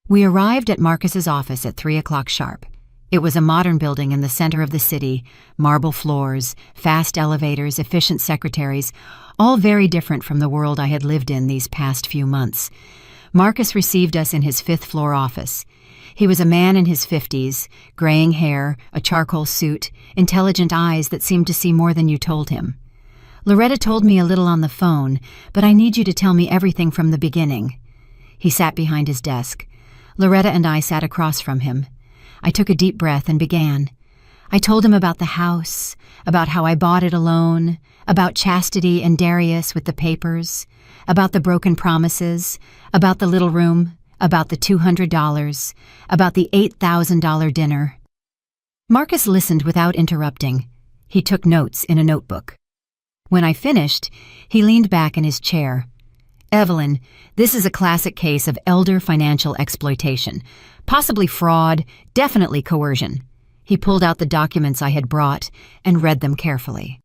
We arrived at Marcus's office at 3 o'clock sharp. It was a modern building in the center of the city, marble floors, fast elevators, efficient secretaries, all very different from the world I had lived in these past few months. Marcus received us in his 5th-floor office. He was a man in his 50s, graying hair, a charcoal suit, intelligent eyes that seemed to see more than you told him. "Loretta told me a little on the phone, but I need you to tell me everything from the beginning." He sat behind his desk. Loretta and I sat across from him. I took a deep breath and began. I told him about the house, about how I bought it alone, about Chastity and Darius with the papers, about the broken promises, about the little room, about the $200, about the $8,000 dinner. Marcus listened without interrupting. He took notes in a notebook. When I finished, he leaned back in his chair. "Evelyn, this is a classic case of elder financial exploitation. Possibly fraud, definitely coercion." He pulled out the documents I had brought and read them carefully.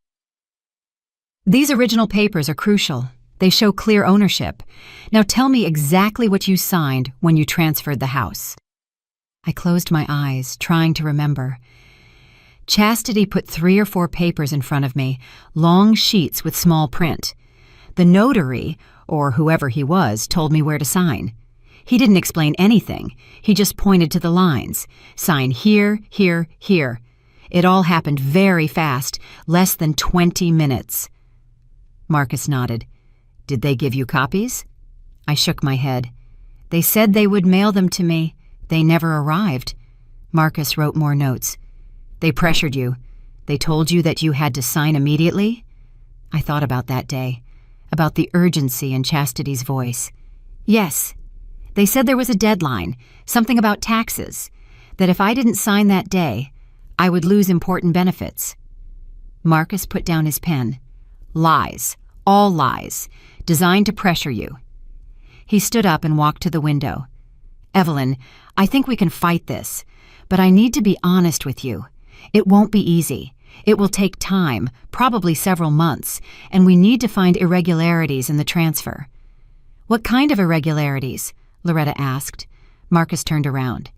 "These original papers are crucial. They show clear ownership. Now tell me exactly what you signed when you transferred the house." I closed my eyes, trying to remember. Chastity put 3 or 4 papers in front of me, long sheets with small print. The notary, or whoever he was, told me where to sign. He didn't explain anything. He just pointed to the lines. Sign here, here, here. It all happened very fast, less than 20 minutes. Marcus nodded. "Did they give you copies?" I shook my head. "They said they would mail them to me. They never arrived." Marcus wrote more notes. "They pressured you. They told you that you had to sign immediately?" I thought about that day, about the urgency in Chastity's voice. "Yes. They said there was a deadline, something about taxes, that if I didn't sign that day, I would lose important benefits." Marcus put down his pen. "Lies. All lies. Designed to pressure you." He stood up and walked to the window. "Evelyn, I think we can fight this, but I need to be honest with you. It won't be easy. It will take time, probably several months, and we need to find irregularities in the transfer." "What kind of irregularities?" Loretta asked. Marcus turned around.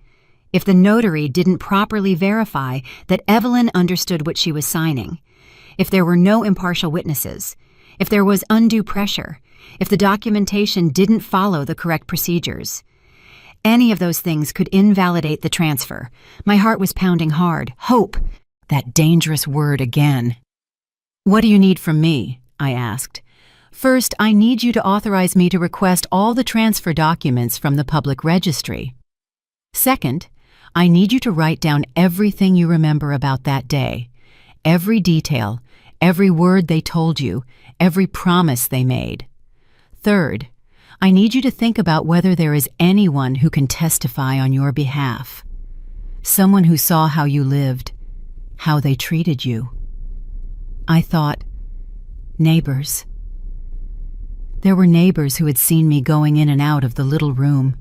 "If the notary didn't properly verify that Evelyn understood what she was signing, if there were no impartial witnesses, if there was undue pressure, if the documentation didn't follow the correct procedures. Any of those things could invalidate the transfer." My heart was pounding hard. Hope. That dangerous word again. "What do you need from me?" I asked. "First, I need you to authorize me to request all the transfer documents from the public registry. Second, I need you to write down everything you remember about that day, every detail, every word they told you, every promise they made. Third, I need you to think about whether there is anyone who can testify on your behalf. Someone who saw how you lived, how they treated you." I thought, neighbors. There were neighbors who had seen me going in and out of the little room.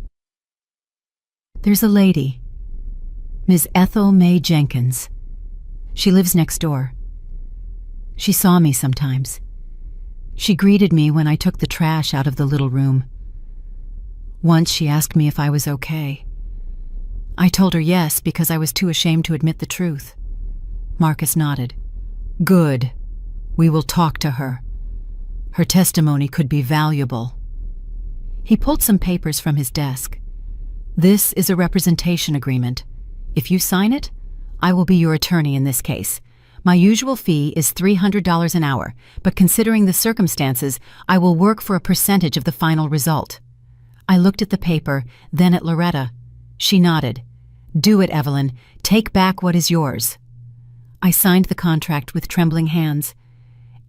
"There's a lady, Ms. Ethel May Jenkins. She lives next door. She saw me sometimes. She greeted me when I took the trash out of the little room. Once she asked me if I was okay. I told her yes because I was too ashamed to admit the truth. Marcus nodded. Good. We will talk to her. Her testimony could be valuable. He pulled some papers from his desk. This is a representation agreement. If you sign it, I will be your attorney in this case. My usual fee is $300 an hour, but considering the circumstances, I will work for a percentage of the final result. I looked at the paper, then at Loretta. She nodded. Do it, Evelyn. Take back what is yours. I signed the contract with trembling hands.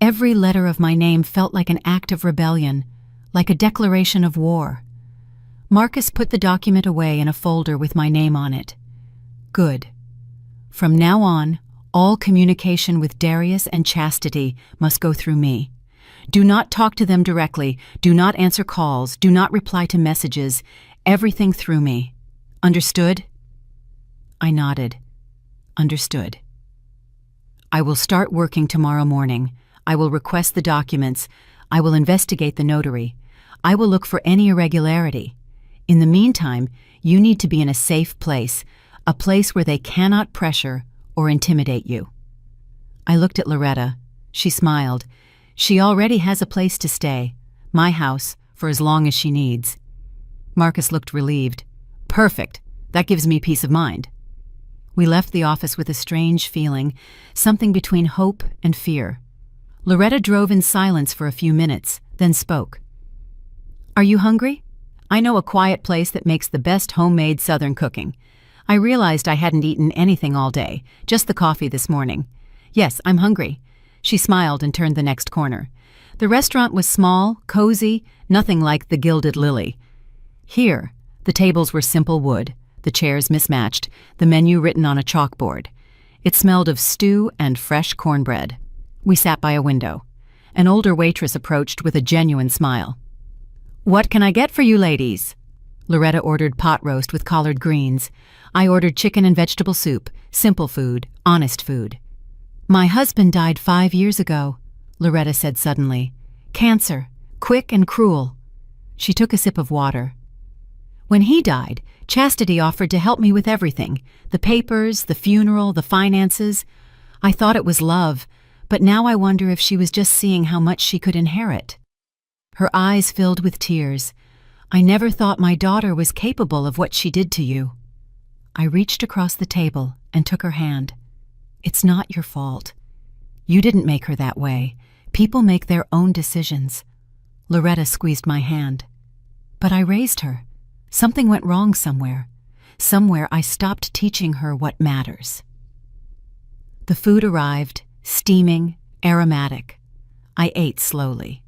Every letter of my name felt like an act of rebellion, like a declaration of war. Marcus put the document away in a folder with my name on it. Good. From now on, all communication with Darius and Chastity must go through me. Do not talk to them directly. Do not answer calls. Do not reply to messages. Everything through me. Understood? I nodded. Understood. I will start working tomorrow morning. I will request the documents. I will investigate the notary. I will look for any irregularity. In the meantime, you need to be in a safe place, a place where they cannot pressure or intimidate you. I looked at Loretta. She smiled. She already has a place to stay, my house, for as long as she needs. Marcus looked relieved. Perfect. That gives me peace of mind. We left the office with a strange feeling, something between hope and fear. Loretta drove in silence for a few minutes, then spoke. Are you hungry? I know a quiet place that makes the best homemade Southern cooking. I realized I hadn't eaten anything all day, just the coffee this morning. Yes, I'm hungry. She smiled and turned the next corner. The restaurant was small, cozy, nothing like the Gilded Lily. Here, the tables were simple wood, the chairs mismatched, the menu written on a chalkboard. It smelled of stew and fresh cornbread. We sat by a window. An older waitress approached with a genuine smile. What can I get for you ladies? Loretta ordered pot roast with collard greens. I ordered chicken and vegetable soup, simple food, honest food. My husband died 5 years ago, Loretta said suddenly. Cancer, quick and cruel. She took a sip of water. When he died, Chastity offered to help me with everything, the papers, the funeral, the finances. I thought it was love, but now I wonder if she was just seeing how much she could inherit. Her eyes filled with tears. I never thought my daughter was capable of what she did to you. I reached across the table and took her hand. It's not your fault. You didn't make her that way. People make their own decisions. Loretta squeezed my hand. But I raised her. Something went wrong somewhere. Somewhere I stopped teaching her what matters. The food arrived, steaming, aromatic. I ate slowly.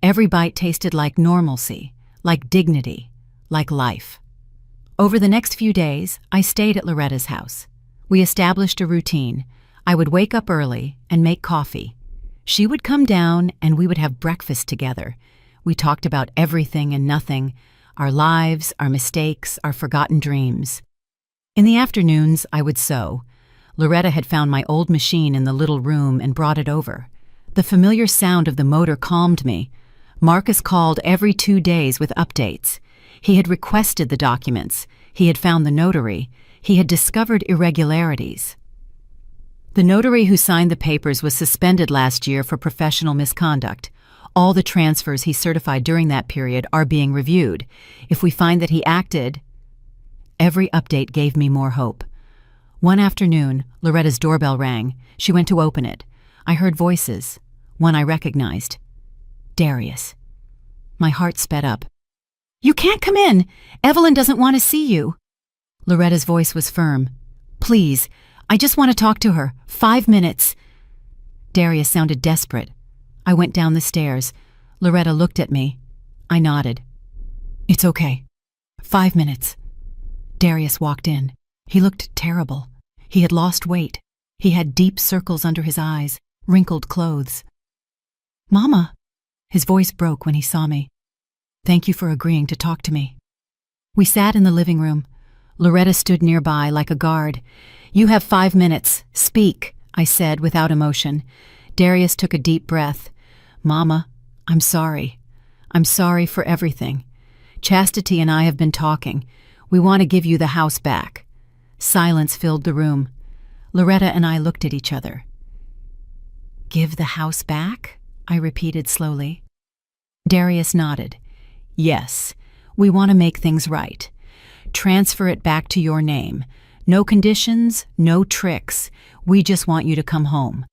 Every bite tasted like normalcy, like dignity, like life. Over the next few days, I stayed at Loretta's house. We established a routine. I would wake up early and make coffee. She would come down and we would have breakfast together. We talked about everything and nothing, our lives, our mistakes, our forgotten dreams. In the afternoons, I would sew. Loretta had found my old machine in the little room and brought it over. The familiar sound of the motor calmed me. Marcus called every 2 days with updates. He had requested the documents. He had found the notary. He had discovered irregularities. The notary who signed the papers was suspended last year for professional misconduct. All the transfers he certified during that period are being reviewed. If we find that he acted... Every update gave me more hope. One afternoon, Loretta's doorbell rang. She went to open it. I heard voices. One I recognized. Darius. My heart sped up. You can't come in. Evelyn doesn't want to see you. Loretta's voice was firm. Please, I just want to talk to her. 5 minutes. Darius sounded desperate. I went down the stairs. Loretta looked at me. I nodded. It's okay. 5 minutes. Darius walked in. He looked terrible. He had lost weight. He had deep circles under his eyes, wrinkled clothes. Mama. His voice broke when he saw me. Thank you for agreeing to talk to me. We sat in the living room. Loretta stood nearby like a guard. You have 5 minutes. Speak, I said without emotion. Darius took a deep breath. Mama, I'm sorry. I'm sorry for everything. Chastity and I have been talking. We want to give you the house back. Silence filled the room. Loretta and I looked at each other. "Give the house back?" I repeated slowly. Darius nodded. "Yes, we want to make things right. Transfer it back to your name. No conditions, no tricks. We just want you to come home."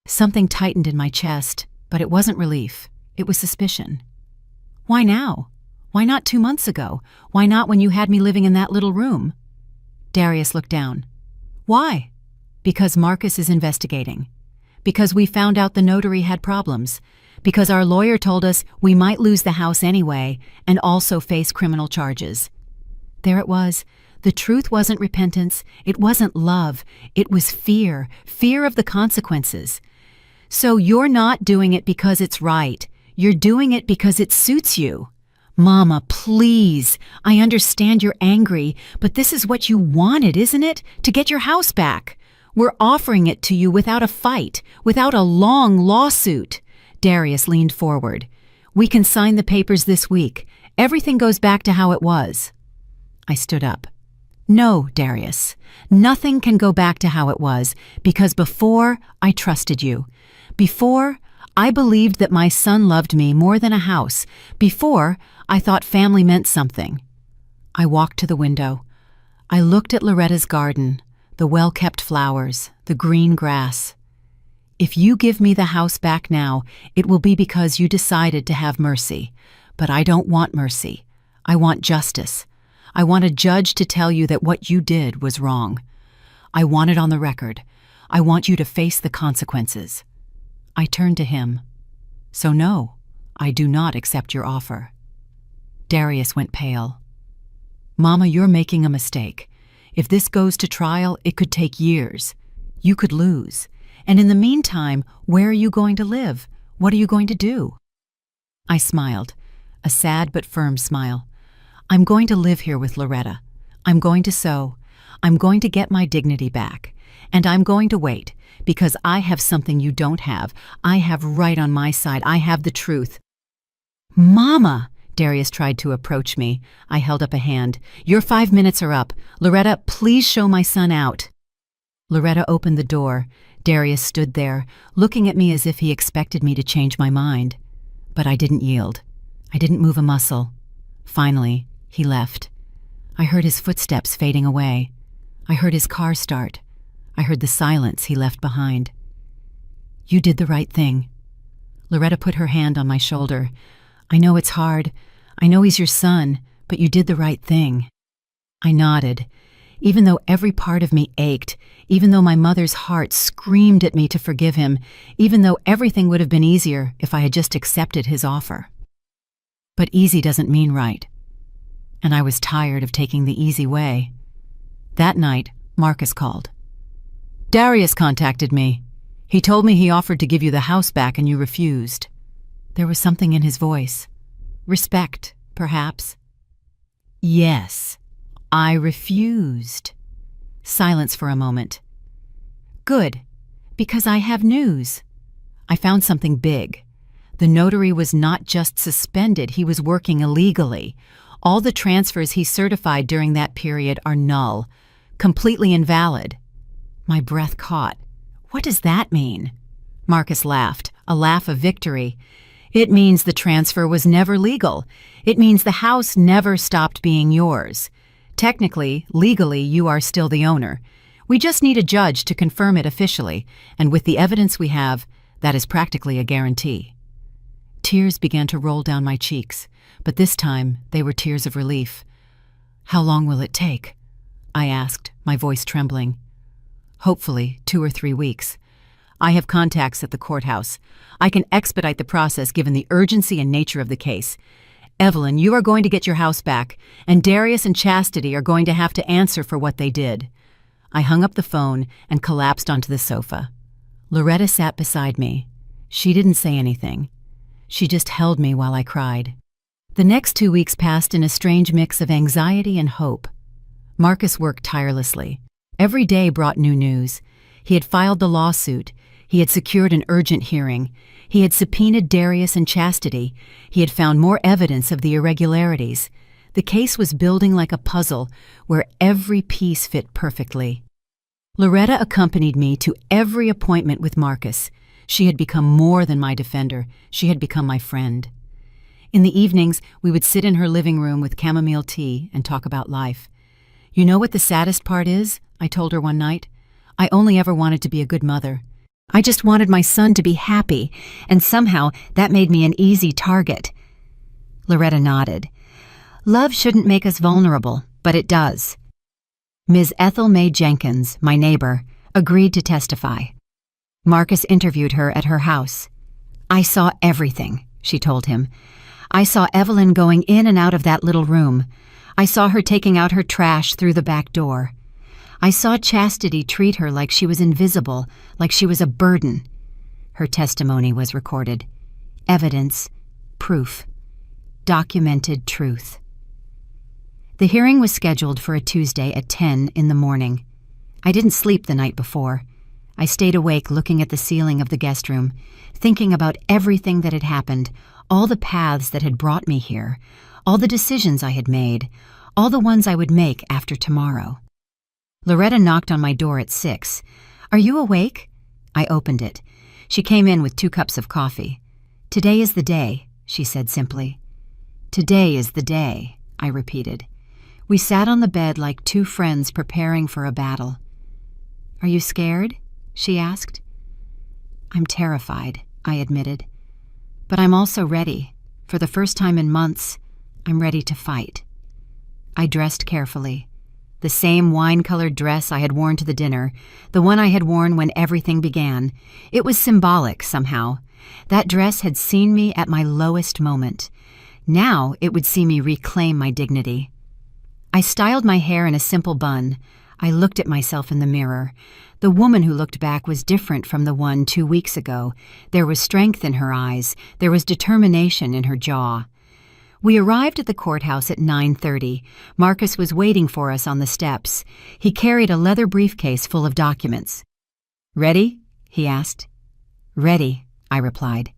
Something tightened in my chest, but it wasn't relief. It was suspicion. Why now? Why not 2 months ago? Why not when you had me living in that little room? Darius looked down. Why? Because Marcus is investigating. Because we found out the notary had problems. Because our lawyer told us we might lose the house anyway and also face criminal charges. There it was. The truth wasn't repentance. It wasn't love. It was fear. Fear of the consequences. So you're not doing it because it's right. You're doing it because it suits you. Mama, please. I understand you're angry, but this is what you wanted, isn't it? To get your house back. We're offering it to you without a fight, without a long lawsuit. Darius leaned forward. We can sign the papers this week. Everything goes back to how it was. I stood up. No, Darius. Nothing can go back to how it was, because before, I trusted you. Before, I believed that my son loved me more than a house. Before, I thought family meant something. I walked to the window. I looked at Loretta's garden, the well-kept flowers, the green grass. If you give me the house back now, it will be because you decided to have mercy. But I don't want mercy. I want justice. I want a judge to tell you that what you did was wrong. I want it on the record. I want you to face the consequences. I turned to him. So no, I do not accept your offer. Darius went pale. Mama, you're making a mistake. If this goes to trial, it could take years. You could lose. And in the meantime, where are you going to live? What are you going to do? I smiled, a sad but firm smile. I'm going to live here with Loretta. I'm going to sew. I'm going to get my dignity back. And I'm going to wait, because I have something you don't have. I have right on my side. I have the truth. Mama! Darius tried to approach me. I held up a hand. Your 5 minutes are up. Loretta, please show my son out. Loretta opened the door. Darius stood there, looking at me as if he expected me to change my mind. But I didn't yield. I didn't move a muscle. Finally, he left. I heard his footsteps fading away. I heard his car start. I heard the silence he left behind. You did the right thing. Loretta put her hand on my shoulder. I know it's hard. I know he's your son, but you did the right thing. I nodded. Even though every part of me ached, even though my mother's heart screamed at me to forgive him, even though everything would have been easier if I had just accepted his offer. But easy doesn't mean right. And I was tired of taking the easy way. That night, Marcus called. Darius contacted me. He told me he offered to give you the house back and you refused. There was something in his voice. Respect, perhaps. Yes, I refused. Silence for a moment. Good, because I have news. I found something big. The notary was not just suspended, he was working illegally. All the transfers he certified during that period are null, completely invalid. My breath caught. What does that mean? Marcus laughed, a laugh of victory. It means the transfer was never legal. It means the house never stopped being yours. Technically, legally, you are still the owner. We just need a judge to confirm it officially, and with the evidence we have, that is practically a guarantee. Tears began to roll down my cheeks, but this time they were tears of relief. How long will it take? I asked, my voice trembling. Hopefully 2 or 3 weeks. I have contacts at the courthouse. I can expedite the process given the urgency and nature of the case. Evelyn, you are going to get your house back, and Darius and Chastity are going to have to answer for what they did. I hung up the phone and collapsed onto the sofa. Loretta sat beside me. She didn't say anything. She just held me while I cried. The next 2 weeks passed in a strange mix of anxiety and hope. Marcus worked tirelessly. Every day brought new news. He had filed the lawsuit. He had secured an urgent hearing. He had subpoenaed Darius and Chastity. He had found more evidence of the irregularities. The case was building like a puzzle where every piece fit perfectly. Loretta accompanied me to every appointment with Marcus. She had become more than my defender. She had become my friend. In the evenings, we would sit in her living room with chamomile tea and talk about life. "You know what the saddest part is?" I told her one night. "I only ever wanted to be a good mother. I just wanted my son to be happy, and somehow that made me an easy target." Loretta nodded. "Love shouldn't make us vulnerable, but it does." Ms. Ethel Mae Jenkins, my neighbor, agreed to testify. Marcus interviewed her at her house. "I saw everything," she told him. "I saw Evelyn going in and out of that little room. I saw her taking out her trash through the back door. I saw Chastity treat her like she was invisible, like she was a burden." Her testimony was recorded. Evidence, proof, documented truth. The hearing was scheduled for a Tuesday at 10 in the morning. I didn't sleep the night before. I stayed awake looking at the ceiling of the guest room, thinking about everything that had happened, all the paths that had brought me here, all the decisions I had made, all the ones I would make after tomorrow. Loretta knocked on my door at 6. "Are you awake?" I opened it. She came in with 2 cups of coffee. "Today is the day," she said simply. "Today is the day," I repeated. We sat on the bed like 2 friends preparing for a battle. "Are you scared?" she asked. "I'm terrified," I admitted. "But I'm also ready. For the first time in months, I'm ready to fight." I dressed carefully. The same wine-colored dress I had worn to the dinner, the one I had worn when everything began. It was symbolic somehow. That dress had seen me at my lowest moment. Now it would see me reclaim my dignity. I styled my hair in a simple bun. I looked at myself in the mirror. The woman who looked back was different from the one 2 weeks ago. There was strength in her eyes. There was determination in her jaw. We arrived at the courthouse at 9:30. Marcus was waiting for us on the steps. He carried a leather briefcase full of documents. "Ready?" he asked. "Ready," I replied.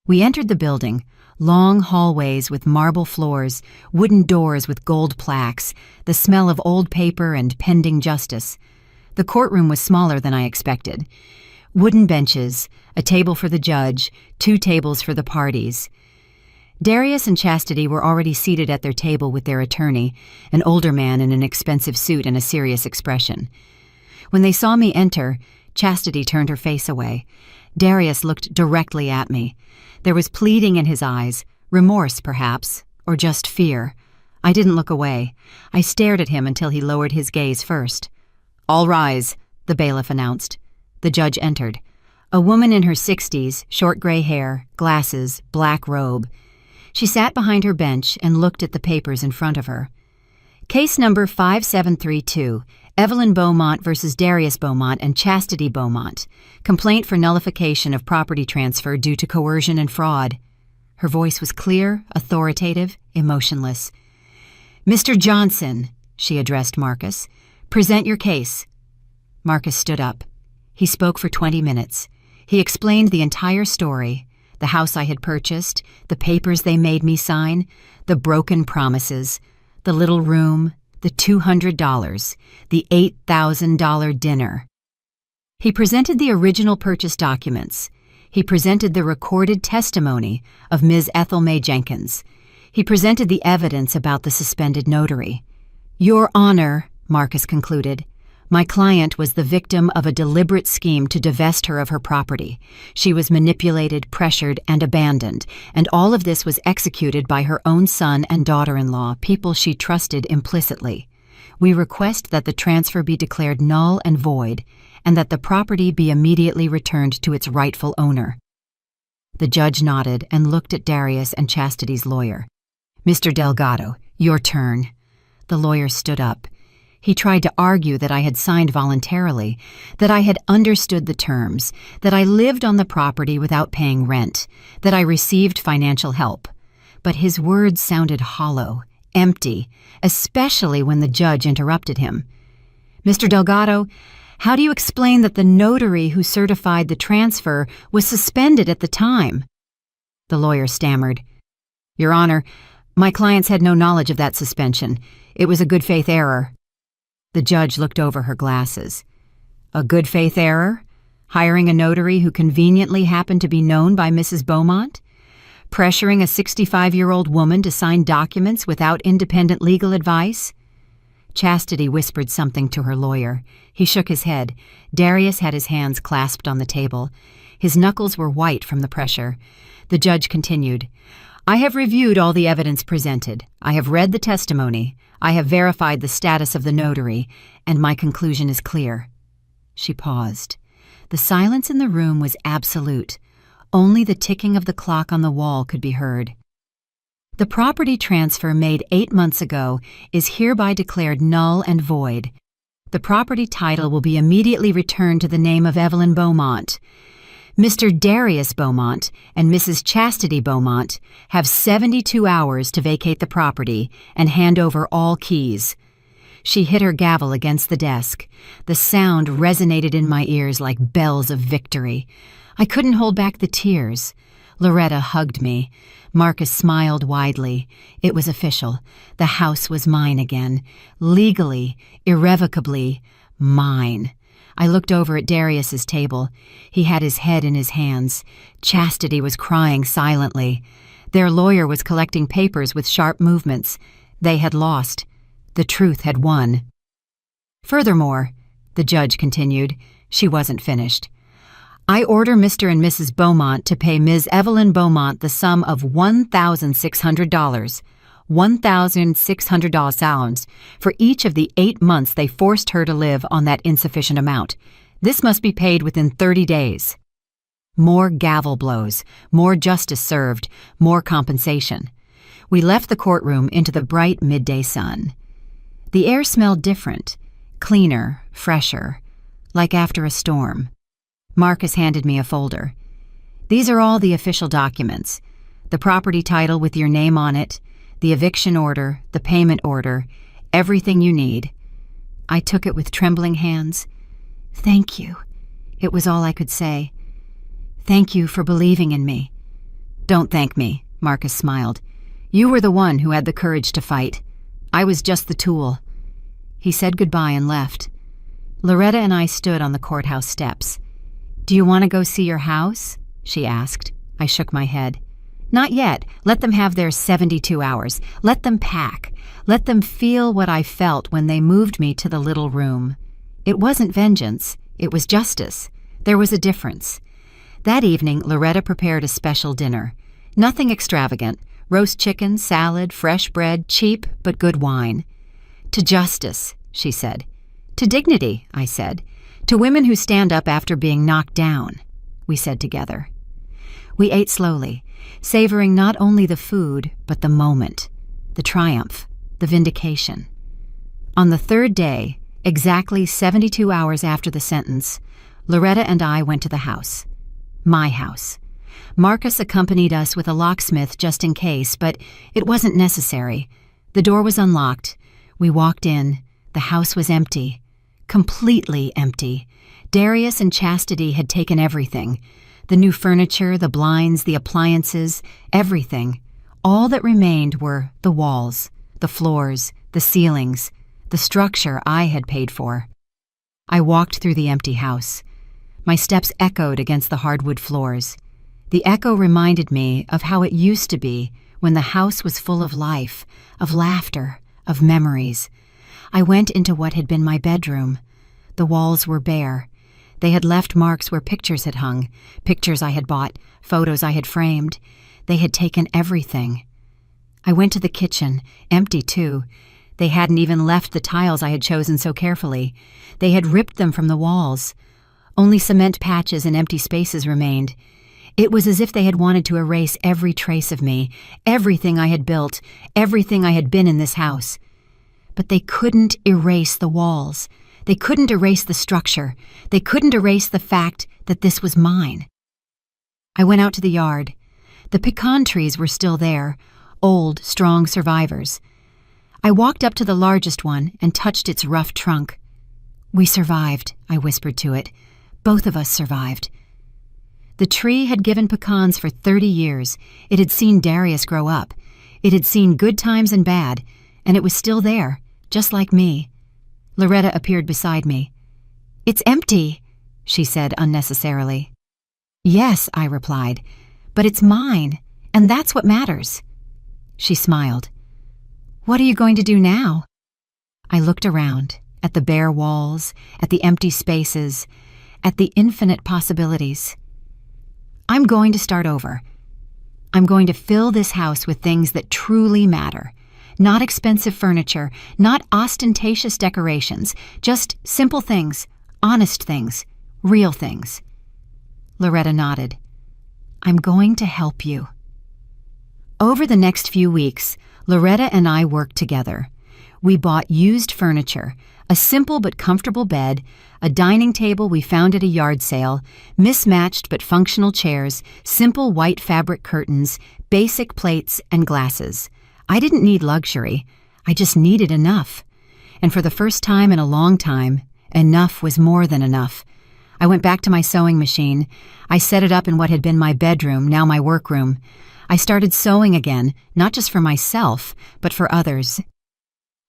We entered the building. Long hallways with marble floors, wooden doors with gold plaques, the smell of old paper and pending justice. The courtroom was smaller than I expected. Wooden benches, a table for the judge, 2 tables for the parties. Darius and Chastity were already seated at their table with their attorney, an older man in an expensive suit and a serious expression. When they saw me enter, Chastity turned her face away. Darius looked directly at me. There was pleading in his eyes, remorse perhaps, or just fear. I didn't look away. I stared at him until he lowered his gaze first. "All rise," the bailiff announced. The judge entered. A woman in her 60s, short gray hair, glasses, black robe. She sat behind her bench and looked at the papers in front of her. Case number 5732, Evelyn Beaumont versus Darius Beaumont and Chastity Beaumont. Complaint for nullification of property transfer due to coercion and fraud. Her voice was clear, authoritative, emotionless. "Mr. Johnson," she addressed Marcus, "present your case." Marcus stood up. He spoke for 20 minutes. He explained the entire story. The house I had purchased, the papers they made me sign, the broken promises, the little room, the $200, the $8,000 dinner. He presented the original purchase documents. He presented the recorded testimony of Ms. Ethel Mae Jenkins. He presented the evidence about the suspended notary. "Your Honor," Marcus concluded, "my client was the victim of a deliberate scheme to divest her of her property. She was manipulated, pressured, and abandoned, and all of this was executed by her own son and daughter-in-law, people she trusted implicitly. We request that the transfer be declared null and void, and that the property be immediately returned to its rightful owner." The judge nodded and looked at Darius and Chastity's lawyer. "Mr. Delgado, your turn." The lawyer stood up. He tried to argue that I had signed voluntarily, that I had understood the terms, that I lived on the property without paying rent, that I received financial help. But his words sounded hollow, empty, especially when the judge interrupted him. "Mr. Delgado, how do you explain that the notary who certified the transfer was suspended at the time?" The lawyer stammered. "Your Honor, My clients had no knowledge of that suspension. It was a good faith error. The judge looked over her glasses. A good faith error? Hiring a notary who conveniently happened to be known by Mrs. Beaumont? Pressuring a 65-year-old woman to sign documents without independent legal advice? Chastity whispered something to her lawyer. He shook his head. Darius had his hands clasped on the table. His knuckles were white from the pressure. The judge continued, I have reviewed all the evidence presented. I have read the testimony. I have verified the status of the notary, and my conclusion is clear. She paused. The silence in the room was absolute. Only the ticking of the clock on the wall could be heard. The property transfer made 8 months ago is hereby declared null and void. The property title will be immediately returned to the name of Evelyn Beaumont. Mr. Darius Beaumont and Mrs. Chastity Beaumont have 72 hours to vacate the property and hand over all keys. She hit her gavel against the desk. The sound resonated in my ears like bells of victory. I couldn't hold back the tears. Loretta hugged me. Marcus smiled widely. It was official. The house was mine again. Legally, irrevocably, mine. I looked over at Darius's table. He had his head in his hands. Chastity was crying silently. Their lawyer was collecting papers with sharp movements. They had lost. The truth had won. Furthermore, the judge continued, she wasn't finished. I order Mr. and Mrs. Beaumont to pay Ms. Evelyn Beaumont the sum of $1,600. $1,600 for each of the 8 months they forced her to live on that insufficient amount. This must be paid within 30 days. More gavel blows, more justice served, more compensation. We left the courtroom into the bright midday sun. The air smelled different, cleaner, fresher, like after a storm. Marcus handed me a folder. These are all the official documents. The property title with your name on it, the eviction order, the payment order, everything you need. I took it with trembling hands. Thank you. It was all I could say. Thank you for believing in me. Don't thank me, Marcus smiled. You were the one who had the courage to fight. I was just the tool. He said goodbye and left. Loretta and I stood on the courthouse steps. Do you want to go see your house? She asked. I shook my head. Not yet. Let them have their 72 hours. Let them pack. Let them feel what I felt when they moved me to the little room. It wasn't vengeance. It was justice. There was a difference. That evening, Loretta prepared a special dinner. Nothing extravagant. Roast chicken, salad, fresh bread, cheap but good wine. To justice, she said. To dignity, I said. To women who stand up after being knocked down, we said together. We ate slowly, savoring not only the food, but the moment, the triumph, the vindication. On the third day, exactly 72 hours after the sentence, Loretta and I went to the house. My house. Marcus accompanied us with a locksmith just in case, but it wasn't necessary. The door was unlocked. We walked in. The house was empty. Completely empty. Darius and Chastity had taken everything. The new furniture, the blinds, the appliances, everything. All that remained were the walls, the floors, the ceilings, the structure I had paid for. I walked through the empty house. My steps echoed against the hardwood floors. The echo reminded me of how it used to be when the house was full of life, of laughter, of memories. I went into what had been my bedroom. The walls were bare. They had left marks where pictures had hung, pictures I had bought, photos I had framed. They had taken everything. I went to the kitchen, empty too. They hadn't even left the tiles I had chosen so carefully. They had ripped them from the walls. Only cement patches and empty spaces remained. It was as if they had wanted to erase every trace of me, everything I had built, everything I had been in this house. But they couldn't erase the walls. They couldn't erase the structure. They couldn't erase the fact that this was mine. I went out to the yard. The pecan trees were still there, old, strong survivors. I walked up to the largest one and touched its rough trunk. We survived, I whispered to it. Both of us survived. The tree had given pecans for 30 years. It had seen Darius grow up. It had seen good times and bad, and it was still there, just like me. Loretta appeared beside me. "It's empty," she said unnecessarily. "Yes," I replied, "but it's mine, and that's what matters." She smiled. "What are you going to do now?" I looked around, at the bare walls, at the empty spaces, at the infinite possibilities. "I'm going to start over. I'm going to fill this house with things that truly matter. Not expensive furniture, not ostentatious decorations, just simple things, honest things, real things." Loretta nodded. "I'm going to help you." Over the next few weeks, Loretta and I worked together. We bought used furniture, a simple but comfortable bed, a dining table we found at a yard sale, mismatched but functional chairs, simple white fabric curtains, basic plates and glasses. I didn't need luxury. I just needed enough. And for the first time in a long time, enough was more than enough. I went back to my sewing machine. I set it up in what had been my bedroom, now my workroom. I started sewing again, not just for myself, but for others.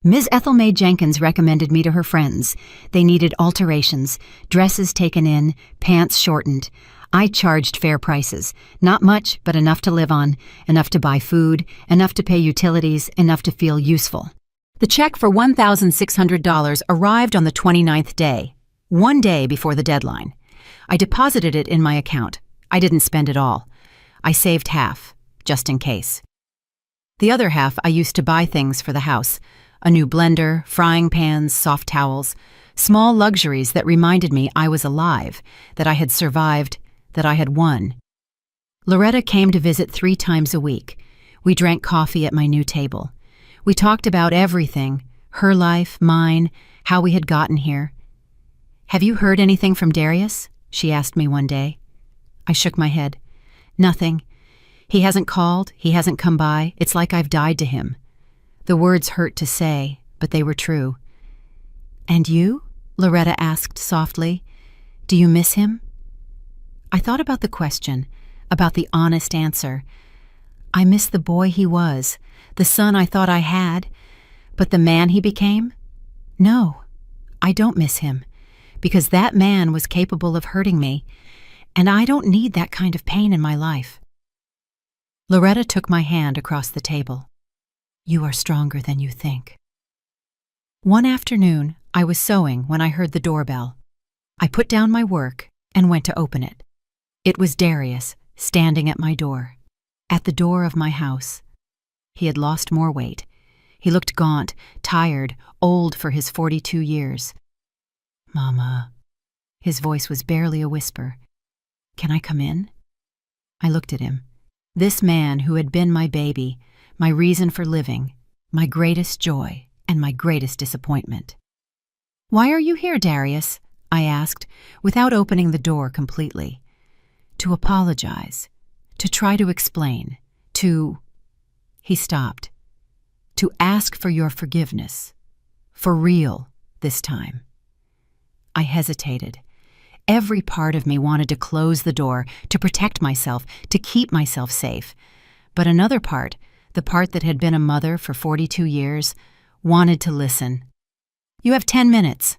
Ms. Ethel May Jenkins recommended me to her friends. They needed alterations, dresses taken in, pants shortened. I charged fair prices. Not much, but enough to live on, enough to buy food, enough to pay utilities, enough to feel useful. The check for $1,600 arrived on the 29th day, one day before the deadline. I deposited it in my account. I didn't spend it all. I saved half, just in case. The other half I used to buy things for the house. A new blender, frying pans, soft towels, small luxuries that reminded me I was alive, that I had survived, that I had won. Loretta came to visit 3 times a week. We drank coffee at my new table. We talked about everything, her life, mine, how we had gotten here. "Have you heard anything from Darius?" she asked me one day. I shook my head. "Nothing. He hasn't called, he hasn't come by. It's like I've died to him." The words hurt to say, but they were true. "And you?" Loretta asked softly. "Do you miss him?" I thought about the question, about the honest answer. I miss the boy he was, the son I thought I had, but the man he became? No, I don't miss him, because that man was capable of hurting me, and I don't need that kind of pain in my life. Loretta took my hand across the table. "You are stronger than you think." One afternoon, I was sewing when I heard the doorbell. I put down my work and went to open it. It was Darius, standing at my door, at the door of my house. He had lost more weight. He looked gaunt, tired, old for his 42 years. "Mama." His voice was barely a whisper. "Can I come in?" I looked at him. This man who had been my baby, my reason for living, my greatest joy, and my greatest disappointment. "Why are you here, Darius?" I asked, without opening the door completely. "To apologize, to try to explain, to—" He stopped. "To ask for your forgiveness. For real, this time." I hesitated. Every part of me wanted to close the door, to protect myself, to keep myself safe. But another part, the part that had been a mother for 42 years, wanted to listen. "You have 10 minutes.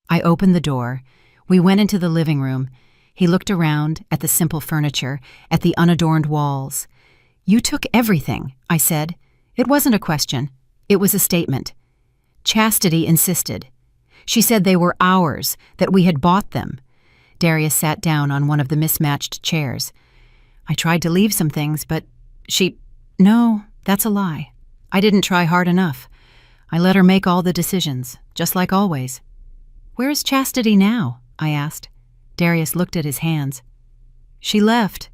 I opened the door. We went into the living room. He looked around at the simple furniture, at the unadorned walls. "You took everything," I said. It wasn't a question. It was a statement. Chastity insisted. She said they were ours, that we had bought them. Darius sat down on one of the mismatched chairs. I tried to leave some things, but No, that's a lie. I didn't try hard enough. I let her make all the decisions, just like always. "Where is Chastity now?" I asked. Darius looked at his hands. "She left.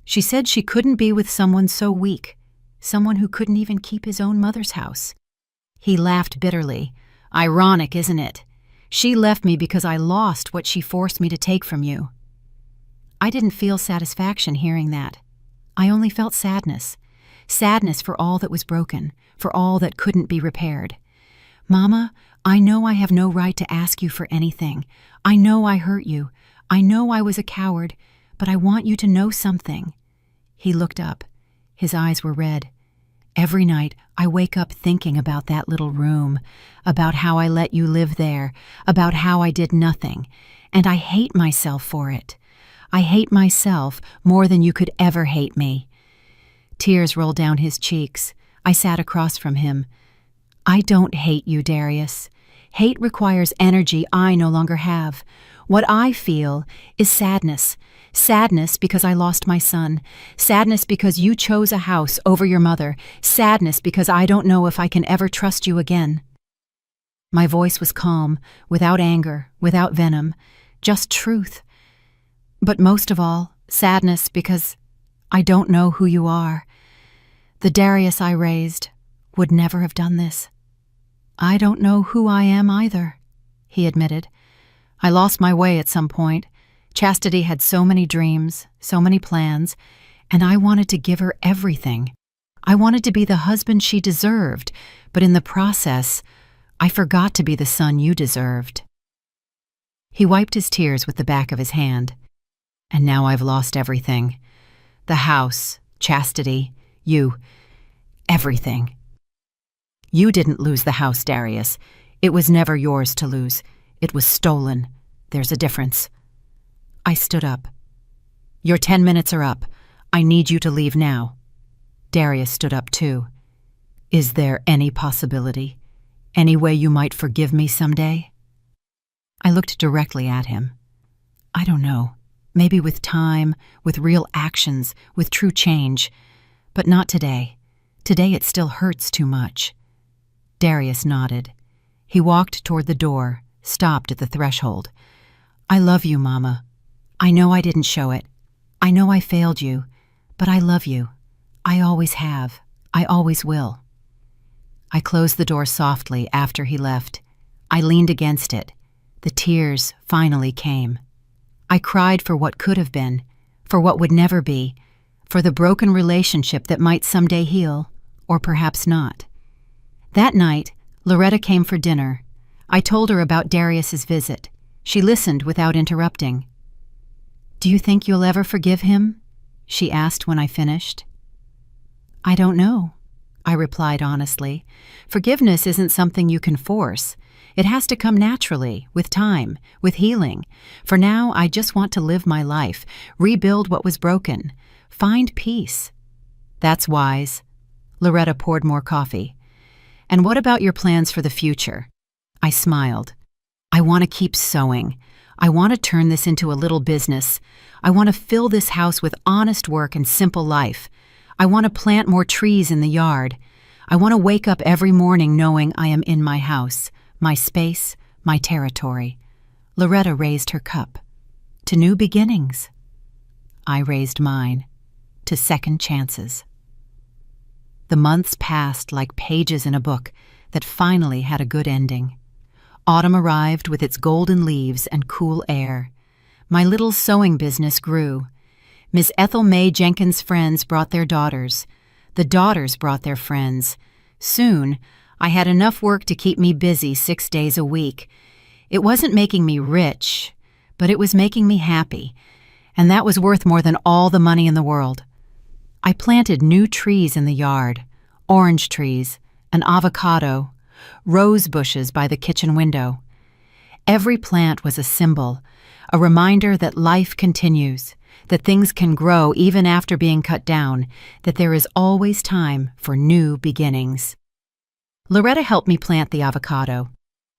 She said she couldn't be with someone so weak, someone who couldn't even keep his own mother's house." He laughed bitterly. "Ironic, isn't it? She left me because I lost what she forced me to take from you." I didn't feel satisfaction hearing that. I only felt sadness. Sadness for all that was broken, for all that couldn't be repaired. "Mama, I know I have no right to ask you for anything. I know I hurt you. I know I was a coward, but I want you to know something." He looked up. His eyes were red. Every night, I wake up thinking about that little room, about how I let you live there, about how I did nothing, and I hate myself for it. I hate myself more than you could ever hate me." Tears rolled down his cheeks. I sat across from him. "I don't hate you, Darius. Hate requires energy I no longer have. What I feel is sadness. Sadness because I lost my son. Sadness because you chose a house over your mother. Sadness because I don't know if I can ever trust you again." My voice was calm, without anger, without venom, just truth. But most of all, sadness because I don't know who you are. The Darius I raised would never have done this. "I don't know who I am either," he admitted. "I lost my way at some point. Chastity had so many dreams, so many plans, and I wanted to give her everything. I wanted to be the husband she deserved, but in the process, I forgot to be the son you deserved." He wiped his tears with the back of his hand. "And now I've lost everything. The house, Chastity, you, everything." "You didn't lose the house, Darius. It was never yours to lose. It was stolen. There's a difference." I stood up. "Your 10 minutes are up. I need you to leave now." Darius stood up too. "Is there any possibility? Any way you might forgive me someday?" I looked directly at him. "I don't know. Maybe with time, with real actions, with true change. But not today. Today it still hurts too much." Darius nodded. He walked toward the door, stopped at the threshold. "I love you, Mama. I know I didn't show it. I know I failed you, but I love you. I always have. I always will." I closed the door softly after he left. I leaned against it. The tears finally came. I cried for what could have been, for what would never be, for the broken relationship that might someday heal, or perhaps not. That night, Loretta came for dinner. I told her about Darius's visit. She listened without interrupting. "Do you think you'll ever forgive him?" she asked when I finished. "I don't know," I replied honestly. "Forgiveness isn't something you can force. It has to come naturally, with time, with healing. For now, I just want to live my life, rebuild what was broken, find peace." "That's wise." Loretta poured more coffee. "And what about your plans for the future?" I smiled. "I want to keep sewing. I want to turn this into a little business. I want to fill this house with honest work and simple life. I want to plant more trees in the yard. I want to wake up every morning knowing I am in my house, my space, my territory." Loretta raised her cup. "To new beginnings." I raised mine. To second chances. The months passed like pages in a book that finally had a good ending. Autumn arrived with its golden leaves and cool air. My little sewing business grew. Miss Ethel May Jenkins' friends brought their daughters. The daughters brought their friends. Soon, I had enough work to keep me busy 6 days a week. It wasn't making me rich, but it was making me happy, and that was worth more than all the money in the world. I planted new trees in the yard, orange trees, an avocado, rose bushes by the kitchen window. Every plant was a symbol, a reminder that life continues, that things can grow even after being cut down, that there is always time for new beginnings. Loretta helped me plant the avocado.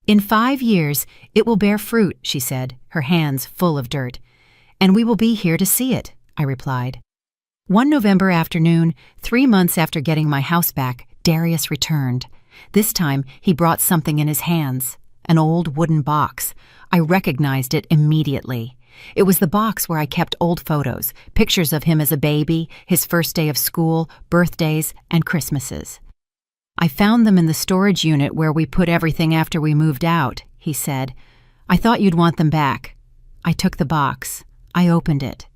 "In 5 years, it will bear fruit," she said, her hands full of dirt. "And we will be here to see it," I replied. One November afternoon, 3 months after getting my house back, Darius returned. This time, he brought something in his hands, an old wooden box. I recognized it immediately. It was the box where I kept old photos, pictures of him as a baby, his first day of school, birthdays, and Christmases. "I found them in the storage unit where we put everything after we moved out," he said. "I thought you'd want them back." I took the box. I opened it.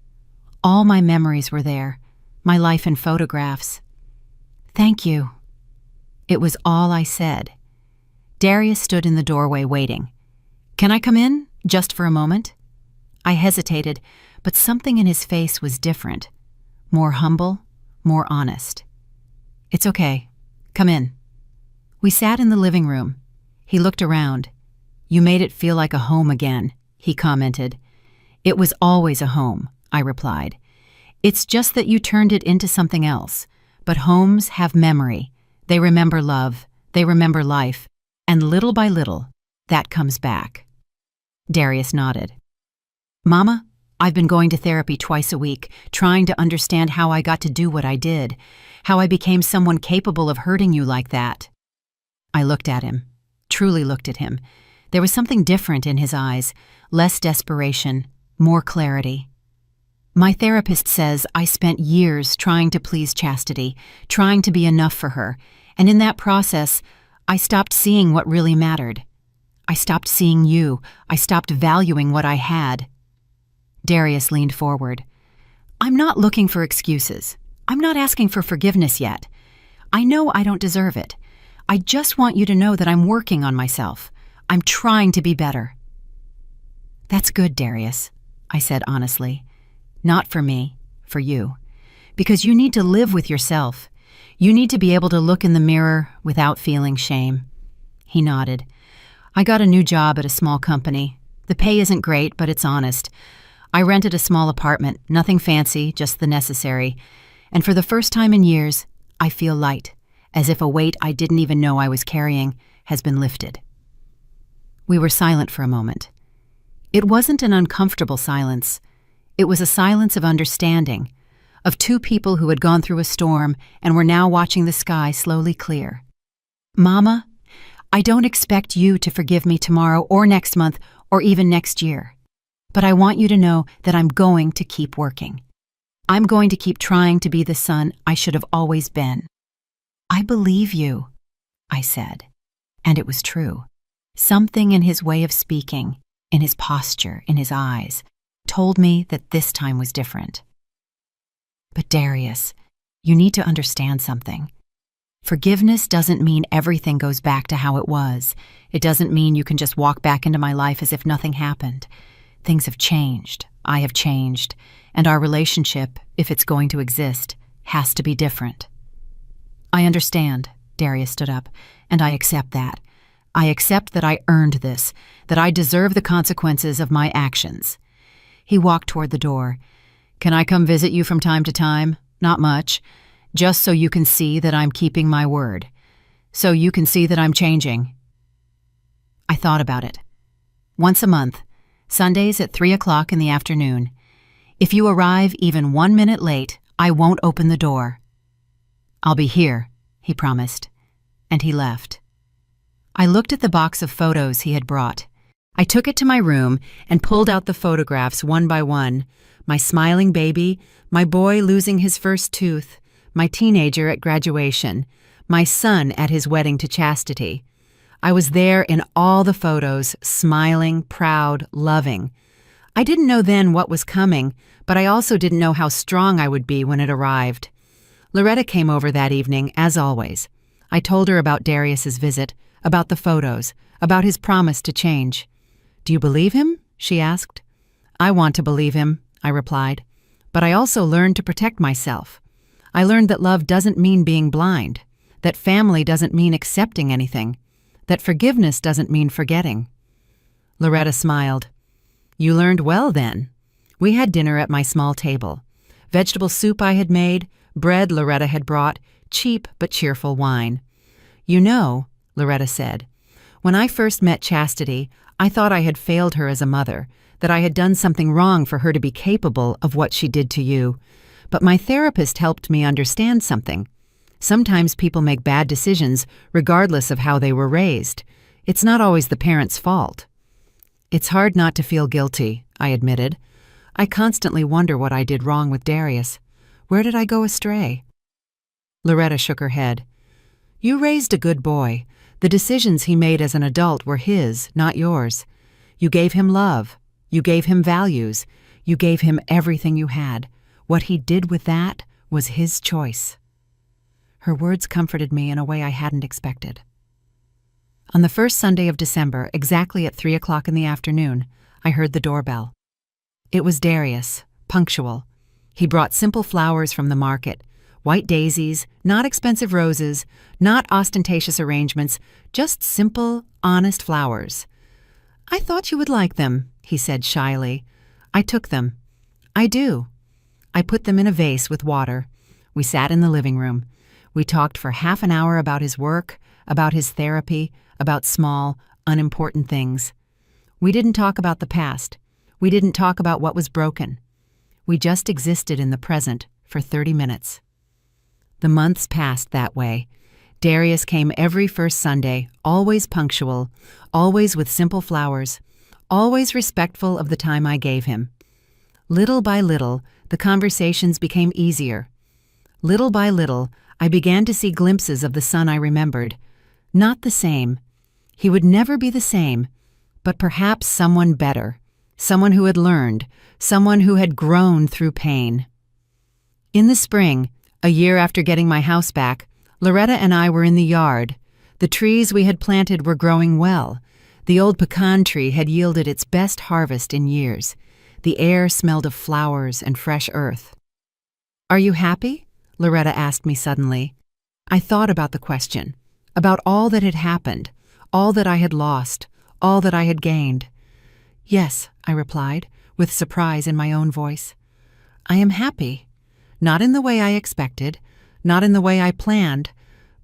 All my memories were there, my life in photographs. "Thank you." It was all I said. Darius stood in the doorway waiting. "Can I come in, just for a moment?" I hesitated, but something in his face was different, more humble, more honest. It's okay. Come in. We sat in the living room. He looked around. You made it feel like a home again, he commented. It was always a home, I replied. It's just that you turned it into something else. But homes have memory. They remember love. They remember life. And little by little, that comes back. Darius nodded. Mama, I've been going to therapy twice a week, trying to understand how I got to do what I did, how I became someone capable of hurting you like that. I looked at him, truly looked at him. There was something different in his eyes, less desperation, more clarity. My therapist says I spent years trying to please Chastity, trying to be enough for her, and in that process, I stopped seeing what really mattered. I stopped seeing you. I stopped valuing what I had. Darius leaned forward. I'm not looking for excuses. I'm not asking for forgiveness yet. I know I don't deserve it. I just want you to know that I'm working on myself. I'm trying to be better. That's good, Darius, I said honestly. Not for me, for you. Because you need to live with yourself. You need to be able to look in the mirror without feeling shame. He nodded. I got a new job at a small company. The pay isn't great, but it's honest. I rented a small apartment, nothing fancy, just the necessary. And for the first time in years, I feel light, as if a weight I didn't even know I was carrying has been lifted. We were silent for a moment. It wasn't an uncomfortable silence. It was a silence of understanding, of two people who had gone through a storm and were now watching the sky slowly clear. Mama, I don't expect you to forgive me tomorrow or next month or even next year. But I want you to know that I'm going to keep working. I'm going to keep trying to be the son I should have always been. I believe you, I said. And it was true. Something in his way of speaking, in his posture, in his eyes, told me that this time was different. But Darius, you need to understand something. Forgiveness doesn't mean everything goes back to how it was. It doesn't mean you can just walk back into my life as if nothing happened. Things have changed. I have changed. And our relationship, if it's going to exist, has to be different. I understand, Darius stood up, and I accept that. I accept that I earned this, that I deserve the consequences of my actions. He walked toward the door. Can I come visit you from time to time? Not much. Just so you can see that I'm keeping my word. So you can see that I'm changing. I thought about it. Once a month, Sundays at 3 o'clock in the afternoon. If you arrive even 1 minute late, I won't open the door. I'll be here, he promised. And he left. I looked at the box of photos he had brought. I took it to my room and pulled out the photographs one by one. My smiling baby, my boy losing his first tooth, my teenager at graduation, my son at his wedding to Chastity. I was there in all the photos, smiling, proud, loving. I didn't know then what was coming, but I also didn't know how strong I would be when it arrived. Loretta came over that evening, as always. I told her about Darius's visit, about the photos, about his promise to change. Do you believe him? She asked. I want to believe him, I replied. But I also learned to protect myself. I learned that love doesn't mean being blind, that family doesn't mean accepting anything, that forgiveness doesn't mean forgetting. Loretta smiled. You learned well then. We had dinner at my small table. Vegetable soup I had made, bread Loretta had brought, cheap but cheerful wine. You know, Loretta said, when I first met Chastity, I thought I had failed her as a mother, that I had done something wrong for her to be capable of what she did to you. But my therapist helped me understand something. Sometimes people make bad decisions regardless of how they were raised. It's not always the parent's fault. It's hard not to feel guilty, I admitted. I constantly wonder what I did wrong with Darius. Where did I go astray? Loretta shook her head. You raised a good boy. The decisions he made as an adult were his, not yours. You gave him love. You gave him values. You gave him everything you had. What he did with that was his choice. Her words comforted me in a way I hadn't expected. On the first Sunday of December, exactly at 3 o'clock in the afternoon, I heard the doorbell. It was Darius, punctual. He brought simple flowers from the market, White daisies, not expensive roses, not ostentatious arrangements, just simple, honest flowers. "I thought you would like them," he said shyly. I took them. "I do." I put them in a vase with water. We sat in the living room. We talked for half an hour about his work, about his therapy, about small, unimportant things. We didn't talk about the past. We didn't talk about what was broken. We just existed in the present for 30 minutes. The months passed that way. Darius came every first Sunday, always punctual, always with simple flowers, always respectful of the time I gave him. Little by little, the conversations became easier. Little by little, I began to see glimpses of the son I remembered. Not the same. He would never be the same, but perhaps someone better, someone who had learned, someone who had grown through pain. In the spring, a year after getting my house back, Loretta and I were in the yard. The trees we had planted were growing well. The old pecan tree had yielded its best harvest in years. The air smelled of flowers and fresh earth. "Are you happy?" Loretta asked me suddenly. I thought about the question, about all that had happened, all that I had lost, all that I had gained. "Yes," I replied, with surprise in my own voice. "I am happy. Not in the way I expected, not in the way I planned,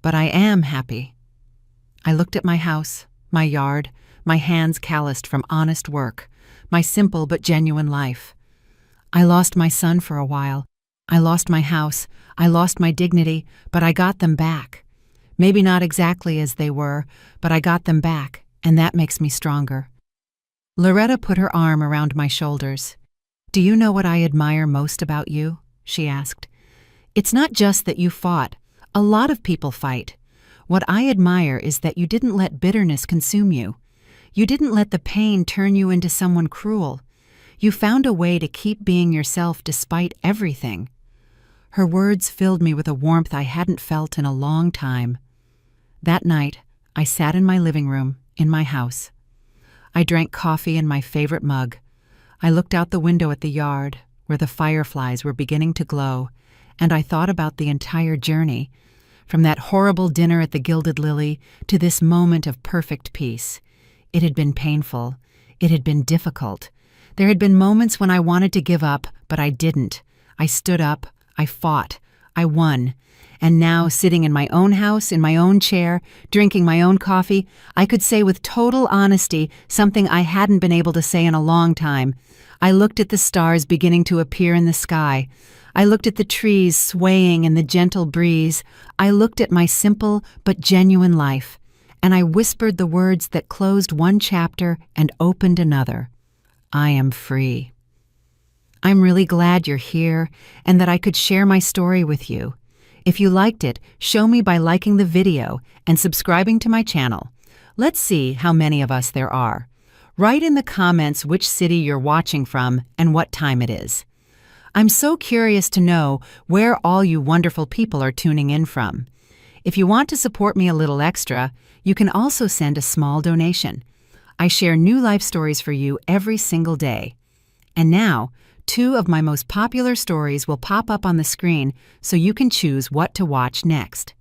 but I am happy." I looked at my house, my yard, my hands calloused from honest work, my simple but genuine life. I lost my son for a while. I lost my house. I lost my dignity, but I got them back. Maybe not exactly as they were, but I got them back, and that makes me stronger. Loretta put her arm around my shoulders. "Do you know what I admire most about you?" she asked. "It's not just that you fought. A lot of people fight. What I admire is that you didn't let bitterness consume you. You didn't let the pain turn you into someone cruel. You found a way to keep being yourself despite everything." Her words filled me with a warmth I hadn't felt in a long time. That night, I sat in my living room, in my house. I drank coffee in my favorite mug. I looked out the window at the yard, where the fireflies were beginning to glow, and I thought about the entire journey, from that horrible dinner at the Gilded Lily to this moment of perfect peace. It had been painful. It had been difficult. There had been moments when I wanted to give up, but I didn't. I stood up. I fought. I won. And now, sitting in my own house, in my own chair, drinking my own coffee, I could say with total honesty something I hadn't been able to say in a long time. I looked at the stars beginning to appear in the sky. I looked at the trees swaying in the gentle breeze. I looked at my simple but genuine life, and I whispered the words that closed one chapter and opened another. I am free. I'm really glad you're here and that I could share my story with you. If you liked it, show me by liking the video and subscribing to my channel. Let's see how many of us there are. Write in the comments which city you're watching from and what time it is. I'm so curious to know where all you wonderful people are tuning in from. If you want to support me a little extra, you can also send a small donation. I share new life stories for you every single day. And now, 2 of my most popular stories will pop up on the screen so you can choose what to watch next.